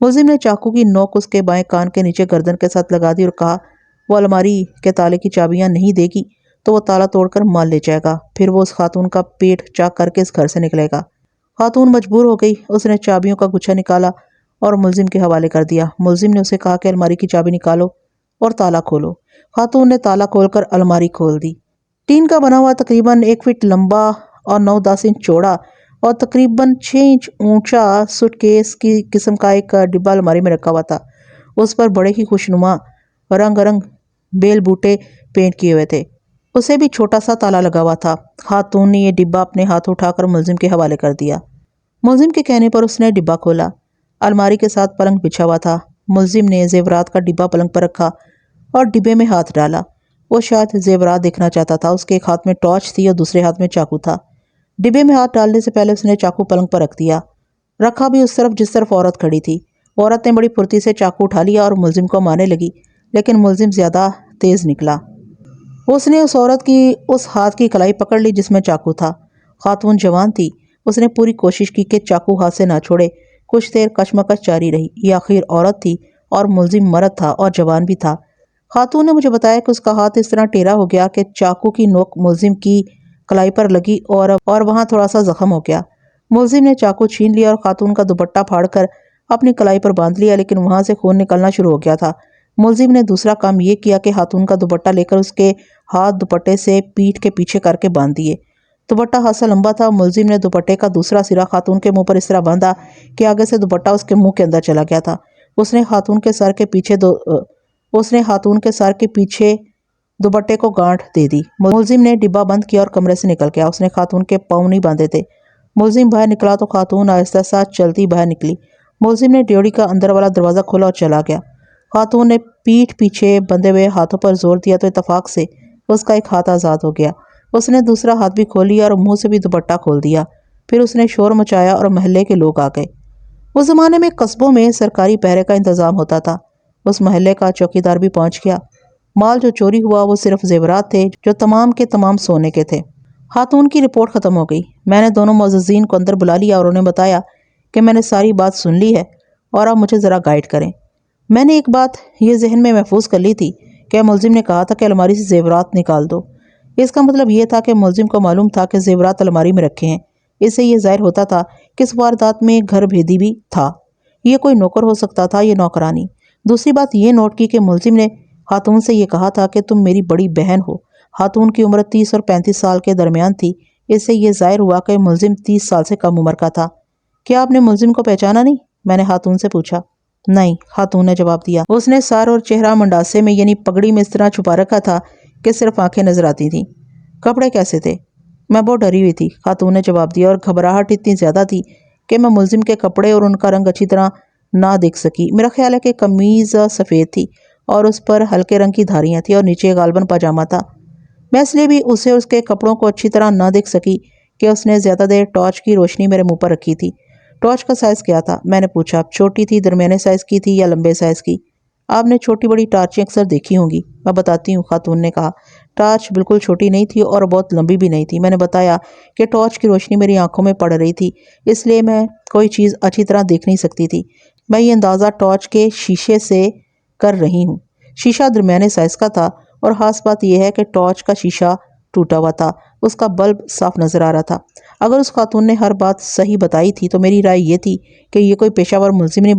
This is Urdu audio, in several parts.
ملزم نے چاقو کی نوک اس کے بائیں کان کے نیچے گردن کے ساتھ لگا دی اور کہا وہ الماری کے تالے کی چابیاں نہیں دے گی تو وہ تالا توڑ کر مال لے جائے گا، پھر وہ اس خاتون کا پیٹ چاک کر کے اس گھر سے نکلے گا۔ خاتون مجبور ہو گئی، اس نے چابیوں کا گچھا نکالا اور ملزم کے حوالے کر دیا۔ ملزم نے اسے کہا کہ الماری کی چابی نکالو اور تالا کھولو۔ خاتون نے تالا کھول کر الماری کھول دی۔ ٹین کا بنا ہوا تقریباً 1 فٹ لمبا اور 9-10 انچ چوڑا اور تقریباً 6 انچ اونچا سوٹ کیس کی قسم کا ایک ڈبہ الماری میں رکھا ہوا تھا۔ اس پر بڑے ہی خوشنما رنگ رنگ بیل بوٹے پینٹ کیے ہوئے تھے۔ اسے بھی چھوٹا سا تالا لگا ہوا تھا۔ خاتون نے یہ ڈبہ اپنے ہاتھ اٹھا کر ملزم کے حوالے کر دیا۔ ملزم کے کہنے پر اس نے ڈبہ کھولا۔ الماری کے ساتھ پلنگ بچھا ہوا تھا۔ ملزم نے زیورات کا ڈبہ پلنگ پر رکھا اور ڈبے میں ہاتھ ڈالا۔ وہ شاید زیورات دیکھنا چاہتا تھا۔ اس کے ایک ہاتھ میں ٹارچ تھی اور دوسرے ہاتھ میں چاقو تھا۔ ڈبے میں ہاتھ ڈالنے سے پہلے اس نے چاقو پلنگ پر رکھ دیا، رکھا بھی اس طرف جس طرف عورت کھڑی تھی۔ عورت نے بڑی پھرتی سے چاقو اٹھا لیا اور ملزم کو مارنے لگی، لیکن ملزم زیادہ تیز نکلا۔ اس نے اس عورت کی اس ہاتھ کی کلائی پکڑ لی جس میں چاقو تھا۔ خاتون جوان تھی، اس نے پوری کوشش کی کہ چاقو ہاتھ سے نہ چھوڑے۔ کچھ دیر کشمکش جاری رہی۔ یہ آخر عورت تھی اور ملزم مرد تھا اور جوان بھی تھا۔ خاتون نے مجھے بتایا کہ اس کا ہاتھ اس طرح ٹیڑھا ہو گیا کہ چاقو کی نوک ملزم کی کلائی پر لگی اور وہاں تھوڑا سا زخم ہو گیا۔ ملزم نے چاقو چھین لیا اور خاتون کا دوپٹہ پھاڑ کر اپنی کلائی پر باندھ لیا، لیکن وہاں سے خون نکلنا شروع ہو گیا تھا۔ ملزم نے دوسرا کام یہ کیا کہ خاتون کا دوپٹہ لے کر اس کے ہاتھ دوپٹے سے پیٹھ کے پیچھے کر کے باندھ دیے۔ دوپٹہ خاصا لمبا تھا۔ ملزم نے دوپٹے کا دوسرا سرا خاتون کے منہ پر اس طرح باندھا کہ آگے سے دوپٹہ اس کے منہ کے اندر چلا گیا تھا۔ اس نے خاتون کے سر کے پیچھے دوپٹے کو گانٹھ دے دی۔ ملزم نے ڈبہ بند کیا اور کمرے سے نکل گیا۔ اس نے خاتون کے پاؤں نہیں باندھے تھے۔ ملزم باہر نکلا تو خاتون آہستہ سا چلتی باہر نکلی۔ ملزم نے ڈیوڑی کا اندر والا دروازہ کھولا اور چلا گیا۔ خاتون نے پیٹھ پیچھے بندھے ہوئے ہاتھوں پر زور دیا تو اتفاق سے اس کا ایک ہاتھ آزاد ہو گیا۔ اس نے دوسرا ہاتھ بھی کھول لیا اور منہ سے بھی دوپٹہ کھول دیا۔ پھر اس نے شور مچایا اور محلے کے لوگ آ گئے۔ اس زمانے میں قصبوں میں سرکاری پہرے کا انتظام ہوتا تھا۔ اس محلے کا چوکیدار بھی پہنچ گیا۔ مال جو چوری ہوا وہ صرف زیورات تھے جو تمام کے تمام سونے کے تھے۔ خاتون کی رپورٹ ختم ہو گئی۔ میں نے دونوں معززین کو اندر بلا لیا اور انہیں بتایا کہ میں نے ساری بات سن لی ہے اور آپ مجھے ذرا گائیڈ کریں۔ میں نے ایک بات یہ ذہن میں محفوظ کر لی تھی کہ ملزم نے کہا تھا کہ الماری سے زیورات نکال دو۔ اس کا مطلب یہ تھا کہ ملزم کو معلوم تھا کہ زیورات الماری میں رکھے ہیں۔ اس سے یہ ظاہر ہوتا تھا کہ اس واردات میں گھر بھیدی بھی تھا۔ یہ کوئی نوکر ہو سکتا تھا یا نوکرانی۔ دوسری بات یہ نوٹ کی کہ ملزم نے خاتون سے یہ کہا تھا کہ تم میری بڑی بہن ہو۔ خاتون کی عمر 30 اور 35 سال کے درمیان تھی۔ اس سے یہ ظاہر ہوا کہ ملزم 30 سال سے کم عمر کا تھا۔ کیا آپ نے ملزم کو پہچانا نہیں؟ میں نے خاتون سے پوچھا۔ نہیں، خاتون نے جواب دیا۔ اس نے سر اور چہرہ منڈاسے میں یعنی پگڑی میں اس طرح چھپا رکھا تھا کہ صرف آنکھیں نظر آتی تھیں۔ کپڑے کیسے تھے؟ میں بہت ڈری ہوئی تھی، خاتون نے جواب دیا، اور گھبراہٹ اتنی زیادہ تھی کہ میں ملزم کے کپڑے اور ان کا رنگ اچھی طرح نہ دیکھ سکی۔ میرا خیال ہے کہ قمیض سفید تھی اور اس پر ہلکے رنگ کی دھاریاں تھیں اور نیچے غالباً پاجامہ تھا۔ میں اس لیے بھی اسے اس کے کپڑوں کو اچھی طرح نہ دیکھ سکی کہ اس نے زیادہ دیر ٹارچ کی روشنی میرے منہ پر رکھی تھی۔ ٹارچ کا سائز کیا تھا؟ میں نے پوچھا۔ چھوٹی تھی، درمیانے سائز کی تھی یا لمبے سائز کی؟ آپ نے چھوٹی بڑی ٹارچیں اکثر دیکھی ہوں گی۔ میں بتاتی ہوں، خاتون نے کہا۔ ٹارچ بالکل چھوٹی نہیں تھی اور بہت لمبی بھی نہیں تھی۔ میں نے بتایا کہ ٹارچ کی روشنی میری آنکھوں میں پڑ رہی تھی، اس لیے میں کوئی چیز اچھی طرح دیکھ نہیں سکتی تھی۔ میں یہ اندازہ ٹارچ کے شیشے سے کر رہی ہوں۔ شیشہ درمیانے سائز کا تھا اور خاص بات یہ ہے کہ ٹارچ کا شیشہ ٹوٹا ہوا تھا، اس کا بلب صاف نظر آ رہا تھا۔ اگر اس خاتون نے ہر بات صحیح بتائی تھی تو میری رائے یہ تھی کہ یہ کوئی پیشہ ور ملزم نہیں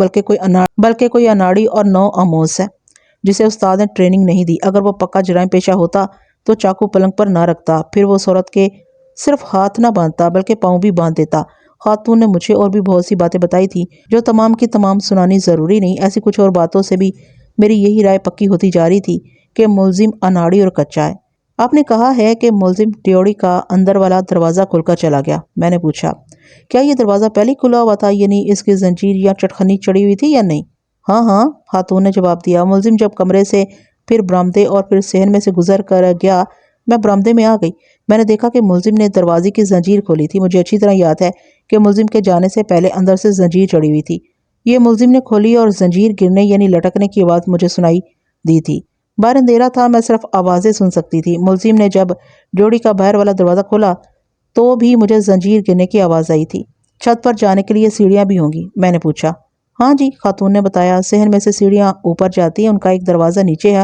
بلکہ کوئی اناڑی اور نو آموز ہے جسے استاد نے ٹریننگ نہیں دی۔ اگر وہ پکا جرائم پیشہ ہوتا تو چاقو پلنگ پر نہ رکھتا، پھر وہ اس عورت کے صرف ہاتھ نہ باندھتا بلکہ پاؤں بھی باندھ دیتا۔ خاتون نے مجھے اور بھی بہت سی باتیں بتائی تھی جو تمام کی تمام سنانی ضروری نہیں۔ ایسی کچھ اور باتوں سے بھی میری یہی رائے پکی ہوتی جا رہی تھی کہ ملزم اناڑی اور کچا ہے۔ آپ نے کہا ہے کہ ملزم ڈیوڑی کا اندر والا دروازہ کھل کر چلا گیا۔ میں نے پوچھا، کیا یہ دروازہ پہلے کھلا ہوا تھا، یعنی اس کی زنجیر یا چٹخنی چڑھی ہوئی تھی یا نہیں؟ ہاں ہاں، خاتون نے جواب دیا۔ ملزم جب کمرے سے پھر برآمدے اور پھر صحن میں سے گزر کر گیا، میں برآمدے میں آ گئی۔ میں نے دیکھا کہ ملزم نے دروازے کی زنجیر کھولی تھی۔ مجھے اچھی طرح یاد ہے کہ ملزم کے جانے سے پہلے اندر سے زنجیر چڑھی ہوئی تھی۔ یہ ملزم نے کھولی اور زنجیر گرنے یعنی لٹکنے کی آواز مجھے سنائی دی تھی۔ باہر اندھیرا تھا، میں صرف آوازیں سن سکتی تھی۔ ملزم نے جب ڈیوڑی کا باہر والا دروازہ کھولا تو بھی مجھے زنجیر گرنے کی آواز آئی تھی۔ چھت پر جانے کے لیے سیڑھیاں بھی ہوں گی؟ میں نے پوچھا۔ ہاں جی، خاتون نے بتایا، صحن میں سے سیڑھیاں اوپر جاتی ہیں، ان کا ایک دروازہ نیچے ہے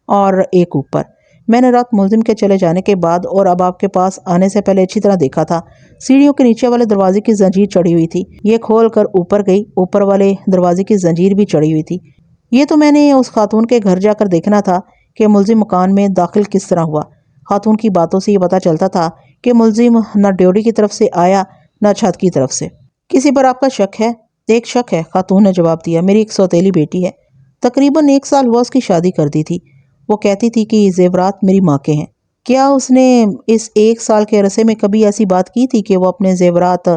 اور ایک اوپر۔ میں نے رات ملزم کے چلے جانے کے بعد اور اب آپ کے پاس آنے سے پہلے اچھی طرح دیکھا تھا۔ سیڑھیوں کے نیچے والے دروازے کی زنجیر چڑھی ہوئی تھی، یہ کھول کر اوپر گئی، اوپر والے دروازے کی زنجیر بھی چڑھی ہوئی تھی۔ یہ تو میں نے اس خاتون کے گھر جا کر دیکھنا تھا کہ ملزم مکان میں داخل کس طرح ہوا۔ خاتون کی باتوں سے یہ پتہ چلتا تھا کہ ملزم نہ ڈیوٹی کی طرف سے آیا نہ چھت کی طرف سے۔ کسی پر آپ کا شک ہے؟ ایک شک ہے، خاتون نے جواب دیا، میری ایک سوتیلی بیٹی ہے، تقریباً 1 سال ہوا اس کی شادی کر دی تھی۔ وہ کہتی تھی کہ یہ زیورات میری ماں کے ہیں۔ کیا اس نے اس 1 سال کے عرصے میں کبھی ایسی بات کی تھی کہ وہ اپنے زیورات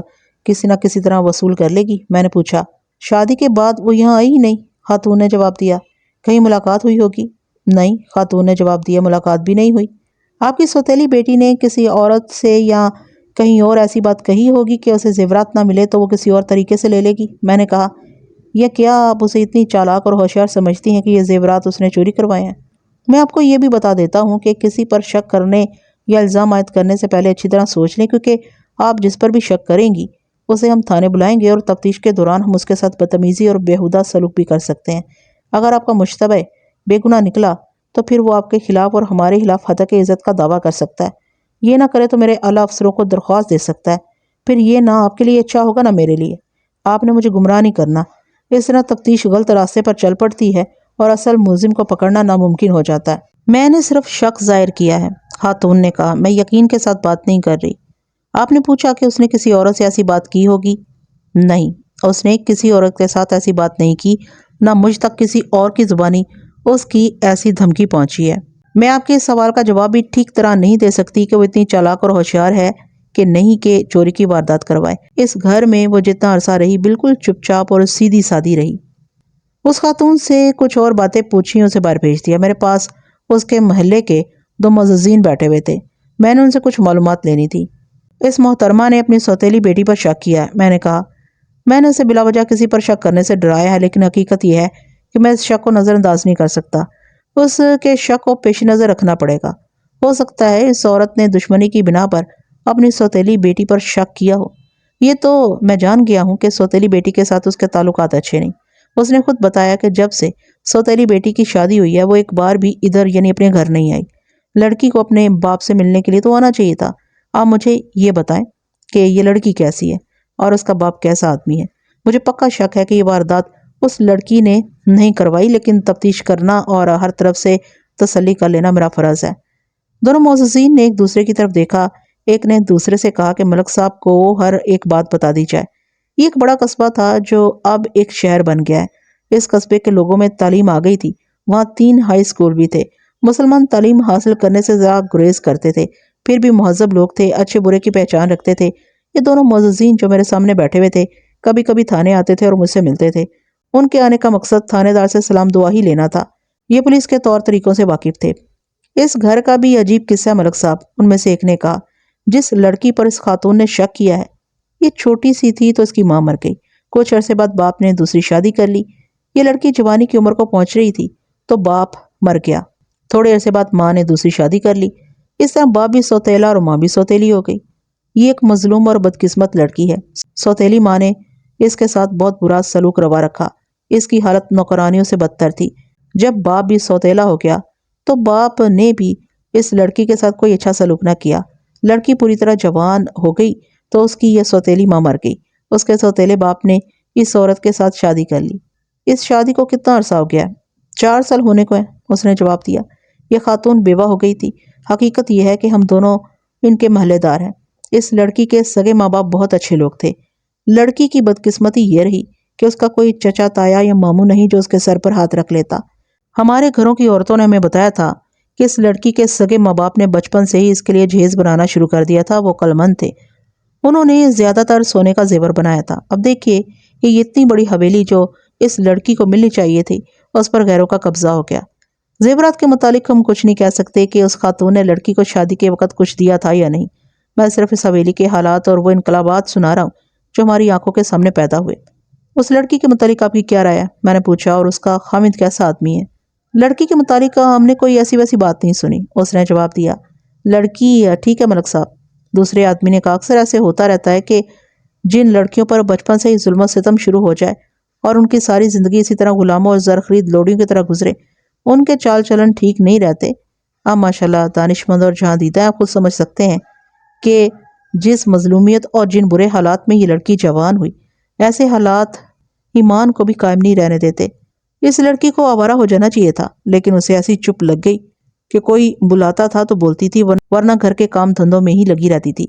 کسی نہ کسی طرح وصول کر لے گی؟ میں نے پوچھا۔ شادی کے بعد وہ یہاں آئی ہی نہیں، خاتون نے جواب دیا۔ کہیں ملاقات ہوئی ہوگی؟ نہیں، خاتون نے جواب دیا، ملاقات بھی نہیں ہوئی۔ آپ کی سوتیلی بیٹی نے کسی عورت سے یا کہیں اور ایسی بات کہی ہوگی کہ اسے زیورات نہ ملے تو وہ کسی اور طریقے سے لے لے گی؟ میں نے کہا۔ یہ کیا آپ اسے اتنی چالاک اور ہوشیار سمجھتی ہیں کہ یہ زیورات اس نے چوری کروائے ہیں؟ میں آپ کو یہ بھی بتا دیتا ہوں کہ کسی پر شک کرنے یا الزام عائد کرنے سے پہلے اچھی طرح سوچ لیں، کیونکہ آپ جس پر بھی شک کریں گی اسے ہم تھانے بلائیں گے اور تفتیش کے دوران ہم اس کے ساتھ بدتمیزی اور بیہودہ سلوک بھی کر سکتے ہیں۔ اگر آپ کا مشتبہ بے گناہ نکلا تو پھر وہ آپ کے خلاف اور ہمارے خلاف ہتک عزت کا دعویٰ کر سکتا ہے۔ یہ نہ کرے تو میرے اعلیٰ افسروں کو درخواست دے سکتا ہے، پھر یہ نہ آپ کے لیے اچھا ہوگا نہ میرے لیے۔ آپ نے مجھے گمراہ نہیں کرنا، اس طرح تفتیش غلط راستے پر چل پڑتی ہے اور اصل ملزم کو پکڑنا ناممکن ہو جاتا ہے۔ میں نے صرف شک ظاہر کیا ہے، خاتون نے کہا، میں یقین کے ساتھ بات نہیں کر رہی۔ آپ نے پوچھا کہ اس نے کسی عورت سے ایسی بات کی ہوگی؟ نہیں، اس نے کسی عورت کے ساتھ ایسی بات نہیں کی، نہ مجھ تک کسی اور کی زبانی اس کی ایسی دھمکی پہنچی ہے۔ میں آپ کے اس سوال کا جواب بھی ٹھیک طرح نہیں دے سکتی کہ وہ اتنی چالاک اور ہوشیار ہے کہ نہیں کہ چوری کی واردات کروائے۔ اس گھر میں وہ جتنا عرصہ رہی بالکل چپ چاپ اور سیدھی سادی رہی۔ اس خاتون سے کچھ اور باتیں پوچھی، اسے باہر بھیج دیا۔ میرے پاس اس کے محلے کے 2 معززین بیٹھے ہوئے تھے، میں نے ان سے کچھ معلومات لینی تھی۔ اس محترمہ نے اپنی سوتیلی بیٹی پر شک کیا ہے، میں نے کہا۔ میں نے اسے بلا وجہ کسی پر شک کرنے سے ڈرایا ہے، لیکن حقیقت یہ ہے کہ میں اس شک کو نظر انداز نہیں کر سکتا۔ اس کے شک کو پیش نظر رکھنا پڑے گا۔ ہو سکتا ہے اس عورت نے دشمنی کی بنا پر اپنی سوتیلی بیٹی پر شک کیا ہو۔ یہ تو میں جان گیا ہوں کہ سوتیلی بیٹی کے ساتھ اس کے تعلقات اچھے نہیں۔ اس نے خود بتایا کہ جب سے سوتیلی بیٹی کی شادی ہوئی ہے وہ ایک بار بھی ادھر یعنی اپنے گھر نہیں آئی۔ لڑکی کو اپنے باپ سے ملنے کے لیے تو آنا چاہیے تھا۔ آپ مجھے یہ بتائیں کہ یہ لڑکی کیسی ہے اور اس کا باپ کیسا آدمی ہے؟ مجھے پکا شک ہے کہ یہ واردات اس لڑکی نے نہیں کروائی، لیکن تفتیش کرنا اور ہر طرف سے تسلی کر لینا میرا فرض ہے۔ دونوں معززین نے ایک دوسرے کی طرف دیکھا، ایک نے دوسرے سے کہا کہ ملک صاحب کو ہر ایک بات بتا دی جائے۔ یہ ایک بڑا قصبہ تھا جو اب ایک شہر بن گیا ہے۔ اس قصبے کے لوگوں میں تعلیم آ گئی تھی، وہاں 3 ہائی سکول بھی تھے۔ مسلمان تعلیم حاصل کرنے سے ذرا گریز کرتے تھے، پھر بھی مہذب لوگ تھے، اچھے برے کی پہچان رکھتے تھے۔ یہ دونوں معززین جو میرے سامنے بیٹھے ہوئے تھے کبھی کبھی تھانے آتے تھے اور مجھ سے ملتے تھے۔ ان کے آنے کا مقصد تھانے دار سے سلام دعا ہی لینا تھا۔ یہ پولیس کے طور طریقوں سے واقف تھے۔ اس گھر کا بھی عجیب قصہ ہے ملک صاحب، ان میں سے ایک نے کہا۔ جس لڑکی پر اس خاتون نے شک کیا ہے یہ چھوٹی سی تھی تو اس کی ماں مر گئی، کچھ عرصے بعد باپ نے دوسری شادی کر لی۔ یہ لڑکی جوانی کی عمر کو پہنچ رہی تھی تو باپ مر گیا، تھوڑے عرصے بعد ماں نے دوسری شادی کر لی۔ اس طرح باپ بھی سوتیلا اور ماں بھی سوتیلی ہو گئی۔ یہ ایک مظلوم اور بدقسمت لڑکی ہے۔ سوتیلی ماں نے اس کے ساتھ بہت برا سلوک روا رکھا، اس کی حالت نوکرانیوں سے بدتر تھی۔ جب باپ بھی سوتیلا ہو گیا تو باپ نے بھی اس لڑکی کے ساتھ کوئی اچھا سلوک نہ کیا۔ لڑکی پوری طرح جوان ہو گئی تو اس کی یہ سوتیلی ماں مر گئی۔ اس کے سوتیلے باپ نے اس عورت کے ساتھ شادی کر لی۔ اس شادی کو کتنا عرصہ ہو گیا ہے؟ 4 سال ہونے کو ہے، اس نے جواب دیا۔ یہ خاتون بیوہ ہو گئی تھی۔ حقیقت یہ ہے کہ ہم دونوں ان کے محلے دار ہیں۔ اس لڑکی کے سگے ماں باپ بہت اچھے لوگ تھے۔ لڑکی کی بدقسمتی یہ رہی کہ اس کا کوئی چچا تایا یا ماموں نہیں جو اس کے سر پر ہاتھ رکھ لیتا۔ ہمارے گھروں کی عورتوں نے ہمیں بتایا تھا کہ اس لڑکی کے سگے ماں باپ نے بچپن سے ہی اس کے لیے جہیز بنانا شروع کر دیا تھا۔ وہ عقلمند تھے، انہوں نے زیادہ تر سونے کا زیور بنایا تھا۔ اب دیکھیے کہ یہ اتنی بڑی حویلی جو اس لڑکی کو ملنی چاہیے تھی اس پر غیروں کا قبضہ ہو گیا۔ زیورات کے متعلق ہم کچھ نہیں کہہ سکتے کہ اس خاتون نے لڑکی کو شادی کے وقت کچھ دیا تھا یا نہیں۔ میں صرف اس حویلی کے حالات اور وہ انقلابات سنا رہا ہوں جو ہماری آنکھوں کے سامنے پیدا ہوئے۔ اس لڑکی کے متعلق آپ کی کیا رائے ہے؟ میں نے پوچھا۔ اور اس کا خاوند کیسا آدمی ہے؟ لڑکی کے متعلق ہم نے کوئی ایسی ویسی بات نہیں سنی، اس نے جواب دیا۔ لڑکی ٹھیک ہے ملک صاحب، دوسرے آدمی نے کہا۔ اکثر ایسے ہوتا رہتا ہے کہ جن لڑکیوں پر بچپن سے ہی ظلم و ستم شروع ہو جائے اور ان کی ساری زندگی اسی طرح غلاموں اور زر خرید لوڈیوں کی طرح گزرے۔ ان کے چال چلن ٹھیک نہیں رہتے۔ آپ ماشاءاللہ دانشمند اور جہاں دیدہ ہیں، آپ خود سمجھ سکتے ہیں کہ جس مظلومیت اور جن برے حالات میں یہ لڑکی جوان ہوئی، ایسے حالات ایمان کو بھی قائم نہیں رہنے دیتے۔ اس لڑکی کو آوارہ ہو جانا چاہیے تھا، لیکن اسے ایسی چپ لگ گئی کہ کوئی بلاتا تھا تو بولتی تھی، ورنہ گھر کے کام دھندوں میں ہی لگی رہتی تھی۔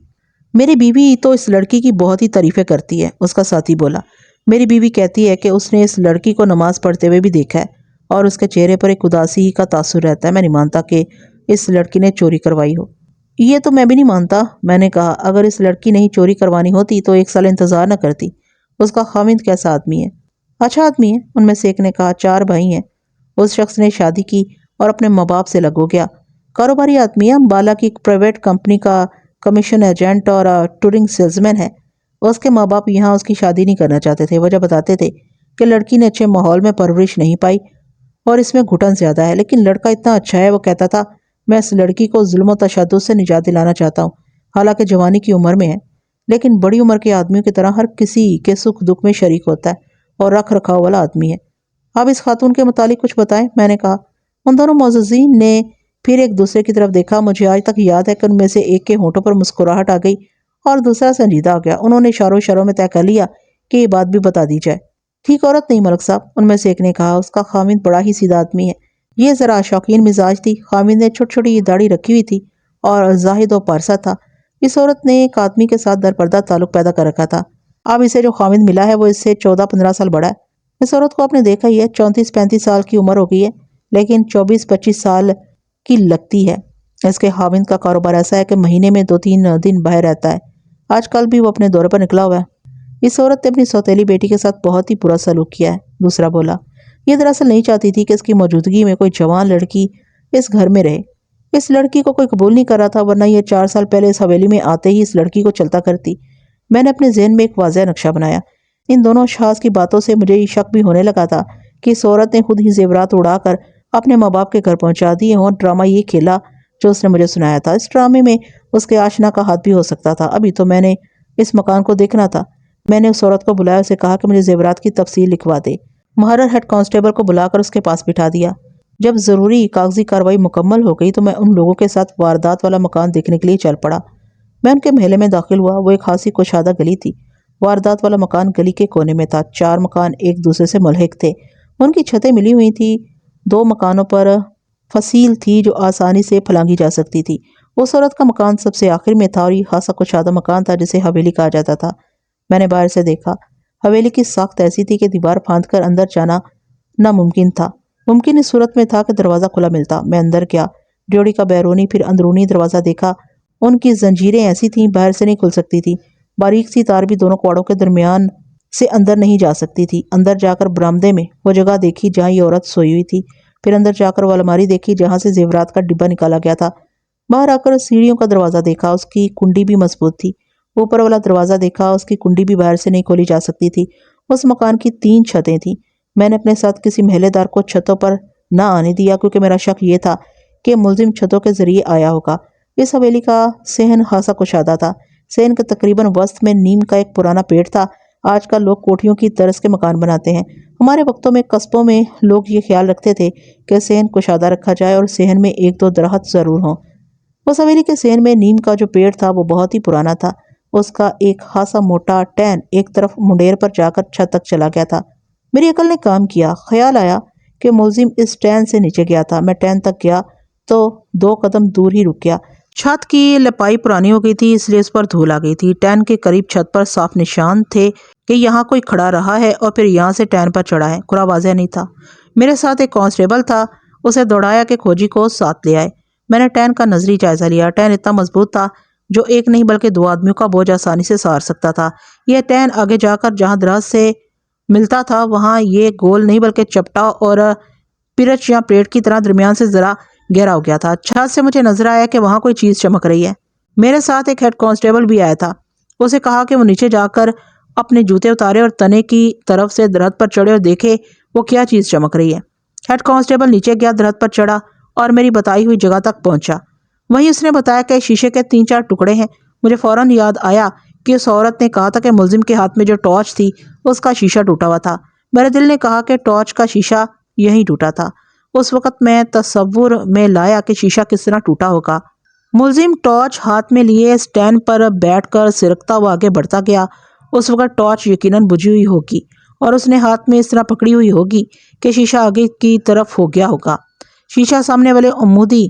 میری بیوی تو اس لڑکی کی بہت ہی تعریفیں کرتی ہے، اس کا ساتھی بولا۔ میری بیوی کہتی ہے کہ اس نے اس لڑکی کو نماز پڑھتے ہوئے بھی دیکھا ہے اور اس کے چہرے پر ایک اداسی ہی کا تاثر رہتا ہے۔ میں نہیں مانتا کہ اس لڑکی نے چوری کروائی ہو۔ یہ تو میں بھی نہیں مانتا، میں نے کہا۔ اگر اس لڑکی نے ہی چوری کروانی ہوتی تو 1 سال انتظار نہ کرتی۔ اس کا خاوند کیسا آدمی ہے؟ اچھا آدمی ہے، ان میں سے ایک نے کہا۔ 4 بھائی ہیں۔ اس شخص نے شادی کی اور اپنے ماں باپ سے الگ ہو گیا۔ کاروباری آدمی ہے، بالا کی ایک پرائیویٹ کمپنی کا کمیشن ایجنٹ اور ٹورنگ سیلزمین ہے۔ اس کے ماں باپ یہاں اس کی شادی نہیں کرنا چاہتے تھے۔ وجہ بتاتے تھے کہ لڑکی نے اچھے ماحول میں پرورش نہیں پائی اور اس میں گھٹن زیادہ ہے، لیکن لڑکا اتنا اچھا ہے۔ وہ کہتا تھا میں اس لڑکی کو ظلم و تشدد سے نجات دلانا چاہتا ہوں، حالانکہ جوانی کی عمر میں ہے، لیکن بڑی عمر کے آدمیوں کی طرح ہر کسی کے سکھ دکھ میں شریک ہوتا ہے اور رکھ رکھاؤ والا آدمی ہے۔ آپ اس خاتون کے متعلق کچھ بتائیں، میں نے کہا۔ ان دونوں معززین نے پھر ایک دوسرے کی طرف دیکھا۔ مجھے آج تک یاد ہے کہ ان میں سے ایک کے ہونٹوں پر مسکراہٹ آ گئی اور دوسرا سنجیدہ ہو گیا۔ انہوں نے اشاروں میں طے کر لیا کہ یہ بات بھی بتا دی جائے۔ ٹھیک عورت نہیں ملک صاحب، ان میں سے ایک نے کہا۔ اس کا خاوند بڑا ہی سیدھا آدمی ہے۔ یہ ذرا شوقین مزاج تھی۔ خاوند نے چھوٹی چھوٹی داڑھی رکھی ہوئی تھی اور زاہد و پارسا تھا۔ اس عورت نے ایک آدمی کے ساتھ درپردہ تعلق پیدا کر رکھا تھا۔ اب اسے جو خاوند ملا ہے وہ اس سے 14-15 سال بڑا ہے۔ اس عورت کو آپ نے دیکھا ہی ہے، 34-35 سال کی عمر ہو گئی ہے، لیکن 24-25 سال کی لگتی ہے۔ اس کے خاوند کا کاروبار ایسا ہے کہ مہینے میں 2-3 دن باہر رہتا ہے۔ آج کل بھی وہ اپنے دورے پر نکلا ہوا ہے۔ اس عورت نے اپنی سوتیلی بیٹی کے ساتھ بہت ہی برا سلوک کیا ہے، دوسرا بولا۔ یہ دراصل نہیں چاہتی تھی کہ اس کی موجودگی میں کوئی جوان لڑکی اس گھر میں رہے۔ اس لڑکی کو کوئی قبول نہیں کر رہا تھا، ورنہ یہ 4 سال پہلے اس حویلی میں آتے ہی اس لڑکی کو چلتا کرتی۔ میں نے اپنے ذہن میں ایک واضح نقشہ بنایا۔ ان دونوں اشخاص کی باتوں سے مجھے یہ شک بھی ہونے لگا تھا کہ اس عورت نے خود ہی زیورات اڑا کر اپنے ماں باپ کے گھر پہنچا دیے ہوں۔ ڈرامہ یہ کھیلا جو اس نے مجھے سنایا تھا۔ اس ڈرامے میں اس کے آشنا کا ہاتھ بھی ہو سکتا تھا۔ ابھی تو میں نے اس مکان کو دیکھنا تھا۔ میں نے اس عورت کو بلایا، اسے کہا کہ مجھے زیورات کی تفصیل لکھوا دے۔ محرر ہیڈ کانسٹیبل کو بلا کر اس کے پاس بٹھا دیا۔ جب ضروری کاغذی کارروائی مکمل ہو گئی تو میں ان لوگوں کے ساتھ واردات والا مکان دیکھنے کے لیے چل پڑا۔ میں ان کے محلے میں داخل ہوا۔ وہ ایک خاصی کشادہ گلی تھی۔ واردات والا مکان گلی کے کونے میں تھا۔ 4 مکان ایک دوسرے سے ملحق تھے۔ ان کی چھتیں ملی ہوئی تھی۔ 2 مکانوں پر فصیل تھی جو آسانی سے پھلانگی جا سکتی تھی۔ اس عورت کا مکان سب سے آخر میں تھا اور یہ خاصا کشادہ مکان تھا جسے حویلی کہا جاتا تھا۔ میں نے باہر سے دیکھا۔ حویلی کی ساخت ایسی تھی کہ دیوار پھاند کر اندر جانا ناممکن تھا۔ ممکن اس صورت میں تھا کہ دروازہ کھلا ملتا۔ میں اندر گیا، ڈیوڑی کا بیرونی پھر اندرونی دروازہ دیکھا۔ ان کی زنجیریں ایسی تھیں باہر سے نہیں کھل سکتی تھی۔ باریک سی تار بھی دونوں کواڑوں کے درمیان سے اندر نہیں جا سکتی تھی۔ اندر جا کر برآمدے میں وہ جگہ دیکھی جہاں یہ عورت سوئی ہوئی تھی۔ پھر اندر جا کر وہ الماری دیکھی جہاں سے زیورات کا ڈبہ نکالا گیا تھا۔ باہر آ کر سیڑھیوں کا دروازہ دیکھا، اس کی کنڈی بھی مضبوط تھی۔ اوپر والا دروازہ دیکھا، اس کی کنڈی بھی باہر سے نہیں کھولی جا سکتی تھی۔ اس مکان کی 3 چھتیں تھیں۔ میں نے اپنے ساتھ کسی محلے دار کو چھتوں پر نہ آنے دیا کیونکہ میرا شک یہ تھا کہ ملزم چھتوں کے ذریعے آیا ہوگا۔ اس حویلی کا صحن خاصا کشادہ تھا۔ صحن کے تقریباً وسط میں نیم کا ایک پرانا پیڑ تھا۔ آج کل لوگ کوٹھیوں کی طرز کے مکان بناتے ہیں۔ ہمارے وقتوں میں قصبوں میں لوگ یہ خیال رکھتے تھے کہ صحن کشادہ رکھا جائے اور صحن میں 1-2 درخت ضرور ہوں۔ اس حویلی کے صحن میں نیم کا جو پیڑ تھا وہ بہت ہی پرانا تھا۔ اس کا ایک خاصا موٹا ٹین ایک طرف منڈیر پر جا کر چھت تک چلا گیا تھا۔ میری عقل نے کام کیا۔ خیال آیا کہ ملزم اس ٹین سے نیچے گیا تھا۔ میں ٹین تک گیا تو 2 قدم دور ہی رک گیا۔ چھت کی لپائی پرانی ہو گئی تھی، اس لیے اس پر دھول آ گئی تھی۔ ٹین کے قریب چھت پر صاف نشان تھے کہ یہاں کوئی کھڑا رہا ہے اور پھر یہاں سے ٹین پر چڑھا ہے۔ کھرا واضح نہیں تھا۔ میرے ساتھ ایک کانسٹیبل تھا، اسے دوڑایا کہ کھوجی کو ساتھ لے آئے۔ میں نے ٹین کا نظری جائزہ لیا۔ ٹین اتنا مضبوط تھا جو ایک نہیں بلکہ 2 آدمیوں کا بوجھ آسانی سے سہار سکتا تھا۔ یہ ٹین آگے جا کر جہاں درخت سے ملتا تھا وہاں یہ گول نہیں بلکہ چپٹا اور پرچ یا پلیٹ کی طرح درمیان سے ذرا گہرا ہو گیا تھا۔ چھت سے مجھے نظر آیا کہ وہاں کوئی چیز چمک رہی ہے۔ میرے ساتھ ایک ہیڈ کانسٹیبل بھی آیا تھا۔ اسے کہا کہ وہ نیچے جا کر اپنے جوتے اتارے اور تنے کی طرف سے درخت پر چڑھے اور دیکھے وہ کیا چیز چمک رہی ہے۔ ہیڈ کانسٹیبل نیچے گیا، درخت پر چڑھا اور میری بتائی ہوئی جگہ تک پہنچا۔ وہیں اس نے بتایا کہ شیشے کے 3-4 ٹکڑے ہیں۔ مجھے فوراً یاد آیا کہ اس عورت نے کہا تھا کہ ملزم کے ہاتھ میں جو ٹارچ تھی اس کا شیشہ ٹوٹا ہوا تھا۔ میرے دل نے کہا کہ ٹارچ کا شیشہ یہیں ٹوٹا تھا۔ اس وقت میں تصور میں لایا کہ شیشہ کس طرح ٹوٹا ہوگا۔ ملزم ٹارچ ہاتھ میں لیے سٹینڈ پر بیٹھ کر سرکتا ہوا آگے بڑھتا گیا۔ اس وقت ٹارچ یقیناً بجھی ہوئی ہوگی اور اس نے ہاتھ میں اس طرح پکڑی ہوئی ہوگی کہ شیشہ آگے کی طرف ہو گیا ہوگا۔ شیشہ سامنے والے عمودی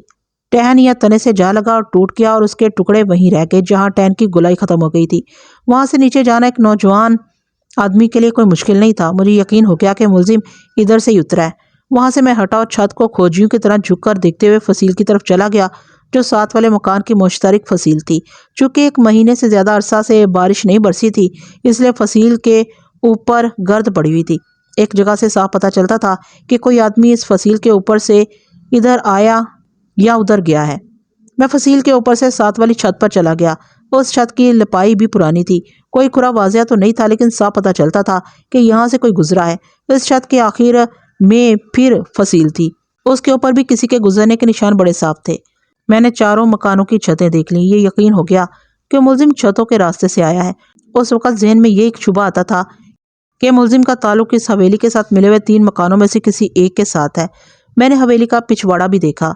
ٹہن یا تنے سے جا لگا اور ٹوٹ گیا اور اس کے ٹکڑے وہیں رہ گئے جہاں ٹہن کی گولائی ختم ہو گئی تھی۔ وہاں سے نیچے جانا ایک نوجوان آدمی کے لیے کوئی مشکل نہیں تھا۔ مجھے یقین ہو گیا کہ ملزم ادھر سے ہی اترا ہے۔ وہاں سے میں ہٹا اور چھت کو کھوجیوں کی طرح جھک کر دیکھتے ہوئے فصیل کی طرف چلا گیا جو ساتھ والے مکان کی مشترک فصیل تھی۔ چونکہ 1 مہینے سے زیادہ عرصہ سے بارش نہیں برسی تھی اس لیے فصیل کے اوپر گرد پڑی ہوئی تھی۔ ایک جگہ سے صاف پتہ چلتا تھا کہ کوئی آدمی اس فصیل کے اوپر سے ادھر آیا یا ادھر گیا ہے۔ میں فصیل کے اوپر سے ساتھ والی چھت پر چلا گیا۔ اس چھت کی لپائی بھی پرانی تھی۔ کوئی کھرا واضح تو نہیں تھا لیکن صاف پتہ چلتا تھا کہ یہاں سے کوئی گزرا ہے۔ اس چھت کے آخر میں پھر فصیل تھی۔ اس کے اوپر بھی کسی کے گزرنے کے نشان بڑے صاف تھے۔ میں نے چاروں مکانوں کی چھتیں دیکھ لیں۔ یہ یقین ہو گیا کہ ملزم چھتوں کے راستے سے آیا ہے۔ اس وقت ذہن میں یہ ایک شبہ آتا تھا کہ ملزم کا تعلق اس حویلی کے ساتھ ملے ہوئے 3 مکانوں میں سے کسی ایک کے ساتھ ہے۔ میں نے حویلی کا پچھواڑا بھی دیکھا۔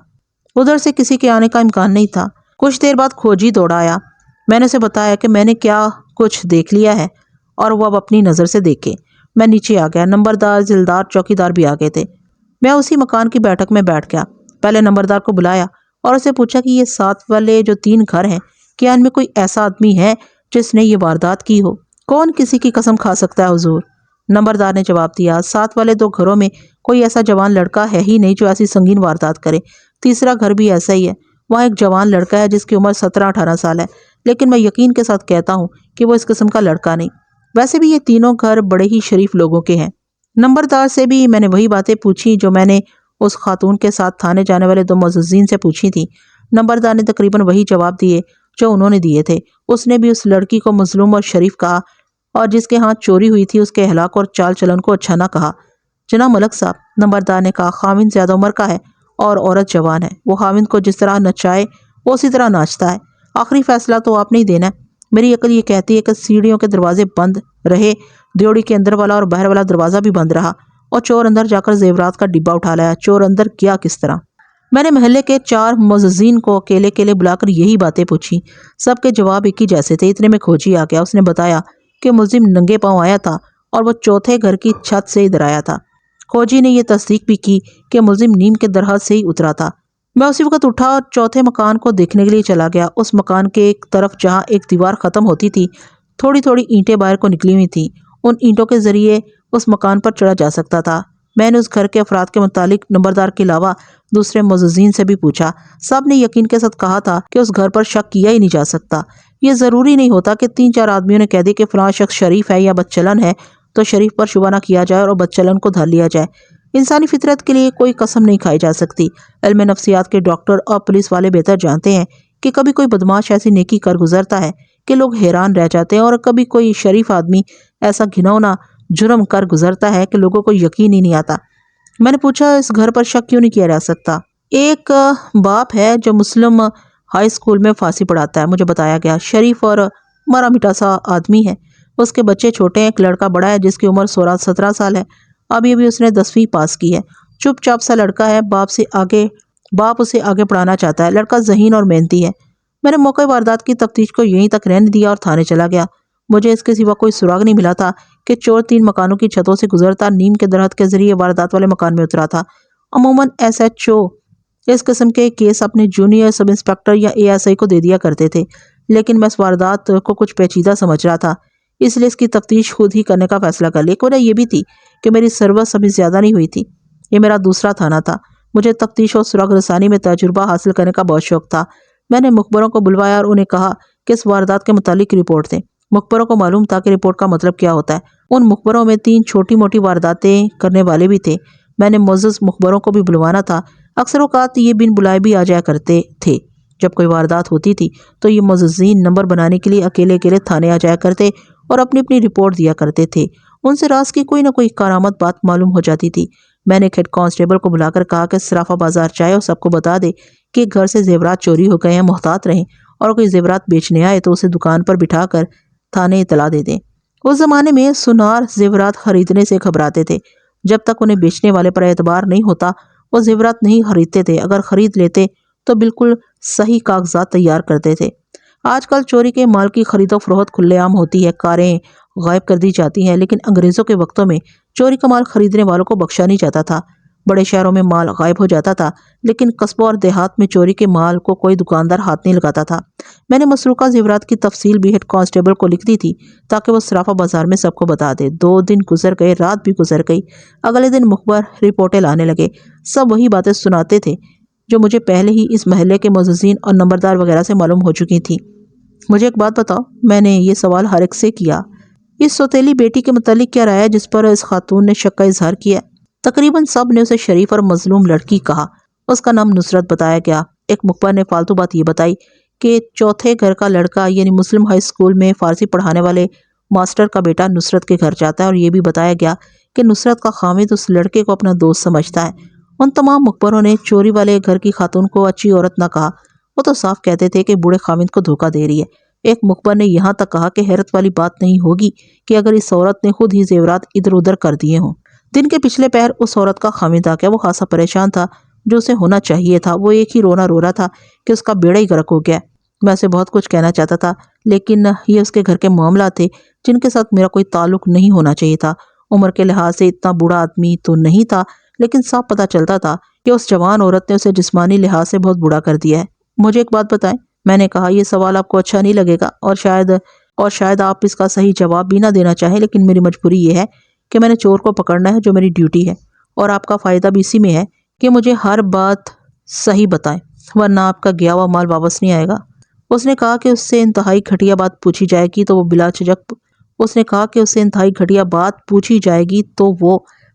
ادھر سے کسی کے آنے کا امکان نہیں تھا۔ کچھ دیر بعد کھوجی دوڑ آیا۔ میں نے اسے بتایا کہ میں نے کیا کچھ دیکھ لیا ہے اور وہ اب اپنی نظر سے دیکھے۔ میں نیچے آ گیا۔ نمبردار، ذمہ چوکیدار بھی آ گئے تھے۔ میں اسی مکان کی بیٹھک میں بیٹھ گیا۔ پہلے نمبردار کو بلایا اور اسے پوچھا کہ یہ ساتھ والے جو 3 گھر ہیں کیا ان میں کوئی ایسا آدمی ہے جس نے یہ واردات کی ہو؟ کون کسی کی قسم کھا سکتا ہے حضور؟ نمبردار نے جواب دیا، ساتھ والے 2 گھروں میں کوئی ایسا جوان لڑکا ہے ہی نہیں جو ایسی سنگین واردات کرے۔ تیسرا گھر بھی ایسا ہی ہے۔ وہاں ایک جوان لڑکا ہے جس کی عمر 17-18 سال ہے، لیکن میں یقین کے ساتھ کہتا ہوں کہ وہ اس قسم کا لڑکا نہیں۔ ویسے بھی یہ تینوں گھر بڑے ہی شریف لوگوں کے ہیں۔ نمبردار سے بھی میں نے وہی باتیں پوچھی جو میں نے اس خاتون کے ساتھ تھانے جانے والے 2 معززین سے پوچھی تھی۔ نمبردار نے تقریباً وہی جواب دیے جو انہوں نے دیے تھے۔ اس نے بھی اس لڑکی کو مظلوم اور شریف کہا اور جس کے ہاتھ چوری ہوئی تھی اس کے اخلاق اور چال چلن کو اچھا نہ کہا۔ جناب ملک صاحب، نمبردار نے کہا، خاوند زیادہ عمر کا ہے اور عورت جوان ہے۔ وہ خاوند کو جس طرح نچائے وہ اسی طرح ناچتا ہے۔ آخری فیصلہ تو آپ نے ہی دینا ہے۔ میری عقل یہ کہتی ہے کہ سیڑھیوں کے دروازے بند رہے، دیوڑی کے اندر والا اور باہر والا دروازہ بھی بند رہا اور چور اندر جا کر زیورات کا ڈبہ اٹھا لایا۔ چور اندر گیا کس طرح؟ میں نے محلے کے 4 معززین کو اکیلے بلا کر یہی باتیں پوچھی۔ سب کے جواب ایک ہی جیسے تھے۔ اتنے میں کھوجی آ گیا۔ اس نے بتایا کہ ملزم ننگے پاؤں آیا تھا اور وہ چوتھے گھر کی چھت سے ادھر آیا تھا۔ کھوجی نے یہ تصدیق بھی کی کہ ملزم نیم کے درحد سے ہی اترا تھا۔ میں اسی وقت اٹھا اور چوتھے مکان کو دیکھنے کے لیے چلا گیا۔ اس مکان کے ایک طرف جہاں ایک دیوار ختم ہوتی تھی تھوڑی اینٹیں باہر کو نکلی ہوئی تھیں۔ ان اینٹوں کے ذریعے اس مکان پر چڑھا جا سکتا تھا۔ میں نے اس گھر کے افراد کے متعلق نمبردار کے علاوہ دوسرے معززین سے بھی پوچھا۔ سب نے یقین کے ساتھ کہا تھا کہ اس گھر پر شک کیا ہی نہیں جا سکتا۔ یہ ضروری نہیں ہوتا کہ 3-4 آدمیوں نے کہہ دی کہ فلاں شخص شریف ہے یا بدچلن ہے تو شریف پر شبہ نہ کیا جائے اور بدچلن کو دھر لیا جائے۔ انسانی فطرت کے لیے کوئی قسم نہیں کھائی جا سکتی۔ علم نفسیات کے ڈاکٹر اور پولیس والے بہتر جانتے ہیں کہ کبھی کوئی بدماش ایسی نیکی کر گزرتا ہے کہ لوگ حیران رہ جاتے ہیں اور کبھی کوئی شریف آدمی ایسا گھناؤنا جرم کر گزرتا ہے کہ لوگوں کو یقین ہی نہیں آتا۔ میں نے پوچھا، اس گھر پر شک کیوں نہیں کیا جا سکتا؟ ایک باپ ہے جو مسلم ہائی اسکول میں فارسی پڑھاتا ہے، مجھے بتایا گیا۔ شریف اور مرا مٹا سا آدمی ہے۔ اس کے بچے چھوٹے ہیں۔ ایک لڑکا بڑا ہے جس کی عمر 16-17 سال ہے۔ ابھی اس نے 10ویں پاس کی ہے۔ چپ چاپ سا لڑکا ہے۔ باپ اسے آگے پڑھانا چاہتا ہے۔ لڑکا ذہین اور محنتی ہے۔ میں نے موقع واردات کی تفتیش کو یہیں تک رہنے دیا اور تھانے چلا گیا۔ مجھے اس کے سوا کوئی سراغ نہیں ملا تھا کہ چور 3 مکانوں کی چھتوں سے گزرتا نیم کے درحد کے ذریعے واردات والے مکان میں اترا تھا۔ عموماً SHO اس قسم کے کیس اپنے جونیئر سب انسپیکٹر یا ASI کو دے دیا کرتے تھے، لیکن میں اس واردات کو کچھ پیچیدہ سمجھ رہا تھا، اس لیے اس کی تفتیش خود ہی کرنے کا فیصلہ کر لیا۔ ایک وجہ یہ بھی تھی کہ میری سروس ابھی زیادہ نہیں ہوئی تھی۔ یہ میرا دوسرا تھانہ تھا۔ مجھے تفتیش اور سراغ رسانی میں تجربہ حاصل کرنے کا بہت شوق تھا۔ میں نے مخبروں کو بلوایا اور انہیں کہا کہ اس واردات کے متعلق رپورٹ دیں۔ مخبروں کو معلوم تھا کہ رپورٹ کا مطلب کیا ہوتا ہے۔ ان مخبروں میں 3 چھوٹی موٹی وارداتیں کرنے والے بھی تھے۔ میں نے معزز مخبروں کو بھی بلوانا تھا۔ اکثر اوقات یہ بن بلائے بھی آ جایا کرتے تھے۔ جب کوئی واردات ہوتی تھی تو یہ معززین نمبر بنانے کے لیے اکیلے تھانے آ جایا کرتے اور اپنی رپورٹ دیا کرتے تھے۔ ان سے راز کی کوئی نہ کوئی کارآمد بات معلوم ہو جاتی تھی۔ میں نے ایک ہیڈ کانسٹیبل کو بلا کر کہا کہ صرافہ بازار جائے اور سب کو بتا دے کہ گھر سے زیورات چوری ہو گئے ہیں، محتاط رہیں، اور کوئی زیورات بیچنے آئے تو اسے دکان پر بٹھا کر تھانے اطلاع دے دیں۔ اس زمانے میں سونار زیورات خریدنے سے گھبراتے تھے۔ جب تک انہیں بیچنے والے پر اعتبار نہیں ہوتا وہ زیورات نہیں خریدتے تھے۔ اگر خرید لیتے تو بالکل صحیح کاغذات تیار کرتے تھے۔ آج کل چوری کے مال کی خرید و فروخت کھلے عام ہوتی ہے، کاریں غائب کر دی جاتی ہیں، لیکن انگریزوں کے وقتوں میں چوری کا مال خریدنے والوں کو بخشا نہیں جاتا تھا۔ بڑے شہروں میں مال غائب ہو جاتا تھا، لیکن قصبوں اور دیہات میں چوری کے مال کو کوئی دکاندار ہاتھ نہیں لگاتا تھا۔ میں نے مسروقہ زیورات کی تفصیل بھی ہیڈ کانسٹیبل کو لکھ دی تھی تاکہ وہ صرافہ بازار میں سب کو بتا دے۔ 2 دن گزر گئے، رات بھی گزر گئی۔ اگلے دن مخبر رپورٹیں لانے لگے۔ سب وہی باتیں سناتے تھے جو مجھے پہلے ہی اس محلے کے معززین اور نمبردار وغیرہ سے معلوم ہو چکی تھی۔ مجھے ایک بات بتاؤ، میں نے یہ سوال ہر ایک سے کیا، اس سوتیلی بیٹی کے متعلق کیا رائے ہے جس پر اس خاتون نے شک کا اظہار کیا؟ تقریباً سب نے اسے شریف اور مظلوم لڑکی کہا۔ اس کا نام نصرت بتایا گیا۔ ایک مخبر نے فالتو بات یہ بتائی کہ چوتھے گھر کا لڑکا یعنی مسلم ہائی اسکول میں فارسی پڑھانے والے ماسٹر کا بیٹا نصرت کے گھر جاتا ہے، اور یہ بھی بتایا گیا کہ نصرت کا خامد اس لڑکے کو اپنا دوست سمجھتا ہے۔ ان تمام مخبروں نے چوری والے گھر کی خاتون کو اچھی عورت نہ کہا، وہ تو صاف کہتے تھے کہ بوڑھے خامد کو دھوکہ دے رہی ہے۔ ایک مخبر نے یہاں تک کہا کہ حیرت والی بات نہیں ہوگی کہ اگر اس عورت نے خود ہی زیورات ادھر ادھر کر دیے ہوں۔ دن کے پچھلے پہر اس عورت کا خامد آ گیا۔ وہ خاصا پریشان تھا، جو اسے ہونا چاہیے تھا۔ وہ ایک ہی رونا رو رہا تھا کہ اس کا بیڑا ہی غرق ہو گیا۔ میں اسے بہت کچھ کہنا چاہتا تھا، لیکن یہ اس کے گھر کے معاملات تھے جن کے ساتھ میرا کوئی تعلق نہیں ہونا چاہیے تھا۔ عمر کے لحاظ سے اتنا بوڑھا آدمی تو نہیں تھا، لیکن صاف پتہ چلتا تھا کہ اس جوان عورت نے اسے جسمانی لحاظ سے بہت بوڑھا کر دیا ہے۔ مجھے ایک بات بتائیں، میں نے کہا، یہ سوال آپ کو اچھا نہیں لگے گا اور شاید آپ اس کا صحیح جواب بھی نہ دینا چاہیں، لیکن میری مجبوری یہ ہے کہ میں نے چور کو پکڑنا ہے، جو میری ڈیوٹی ہے، اور آپ کا فائدہ بھی اسی میں ہے کہ مجھے ہر بات صحیح بتائیں، ورنہ آپ کا گیا ہوا مال واپس نہیں آئے گا۔ اس نے کہا کہ اس سے انتہائی گھٹیا بات پوچھی جائے گی تو وہ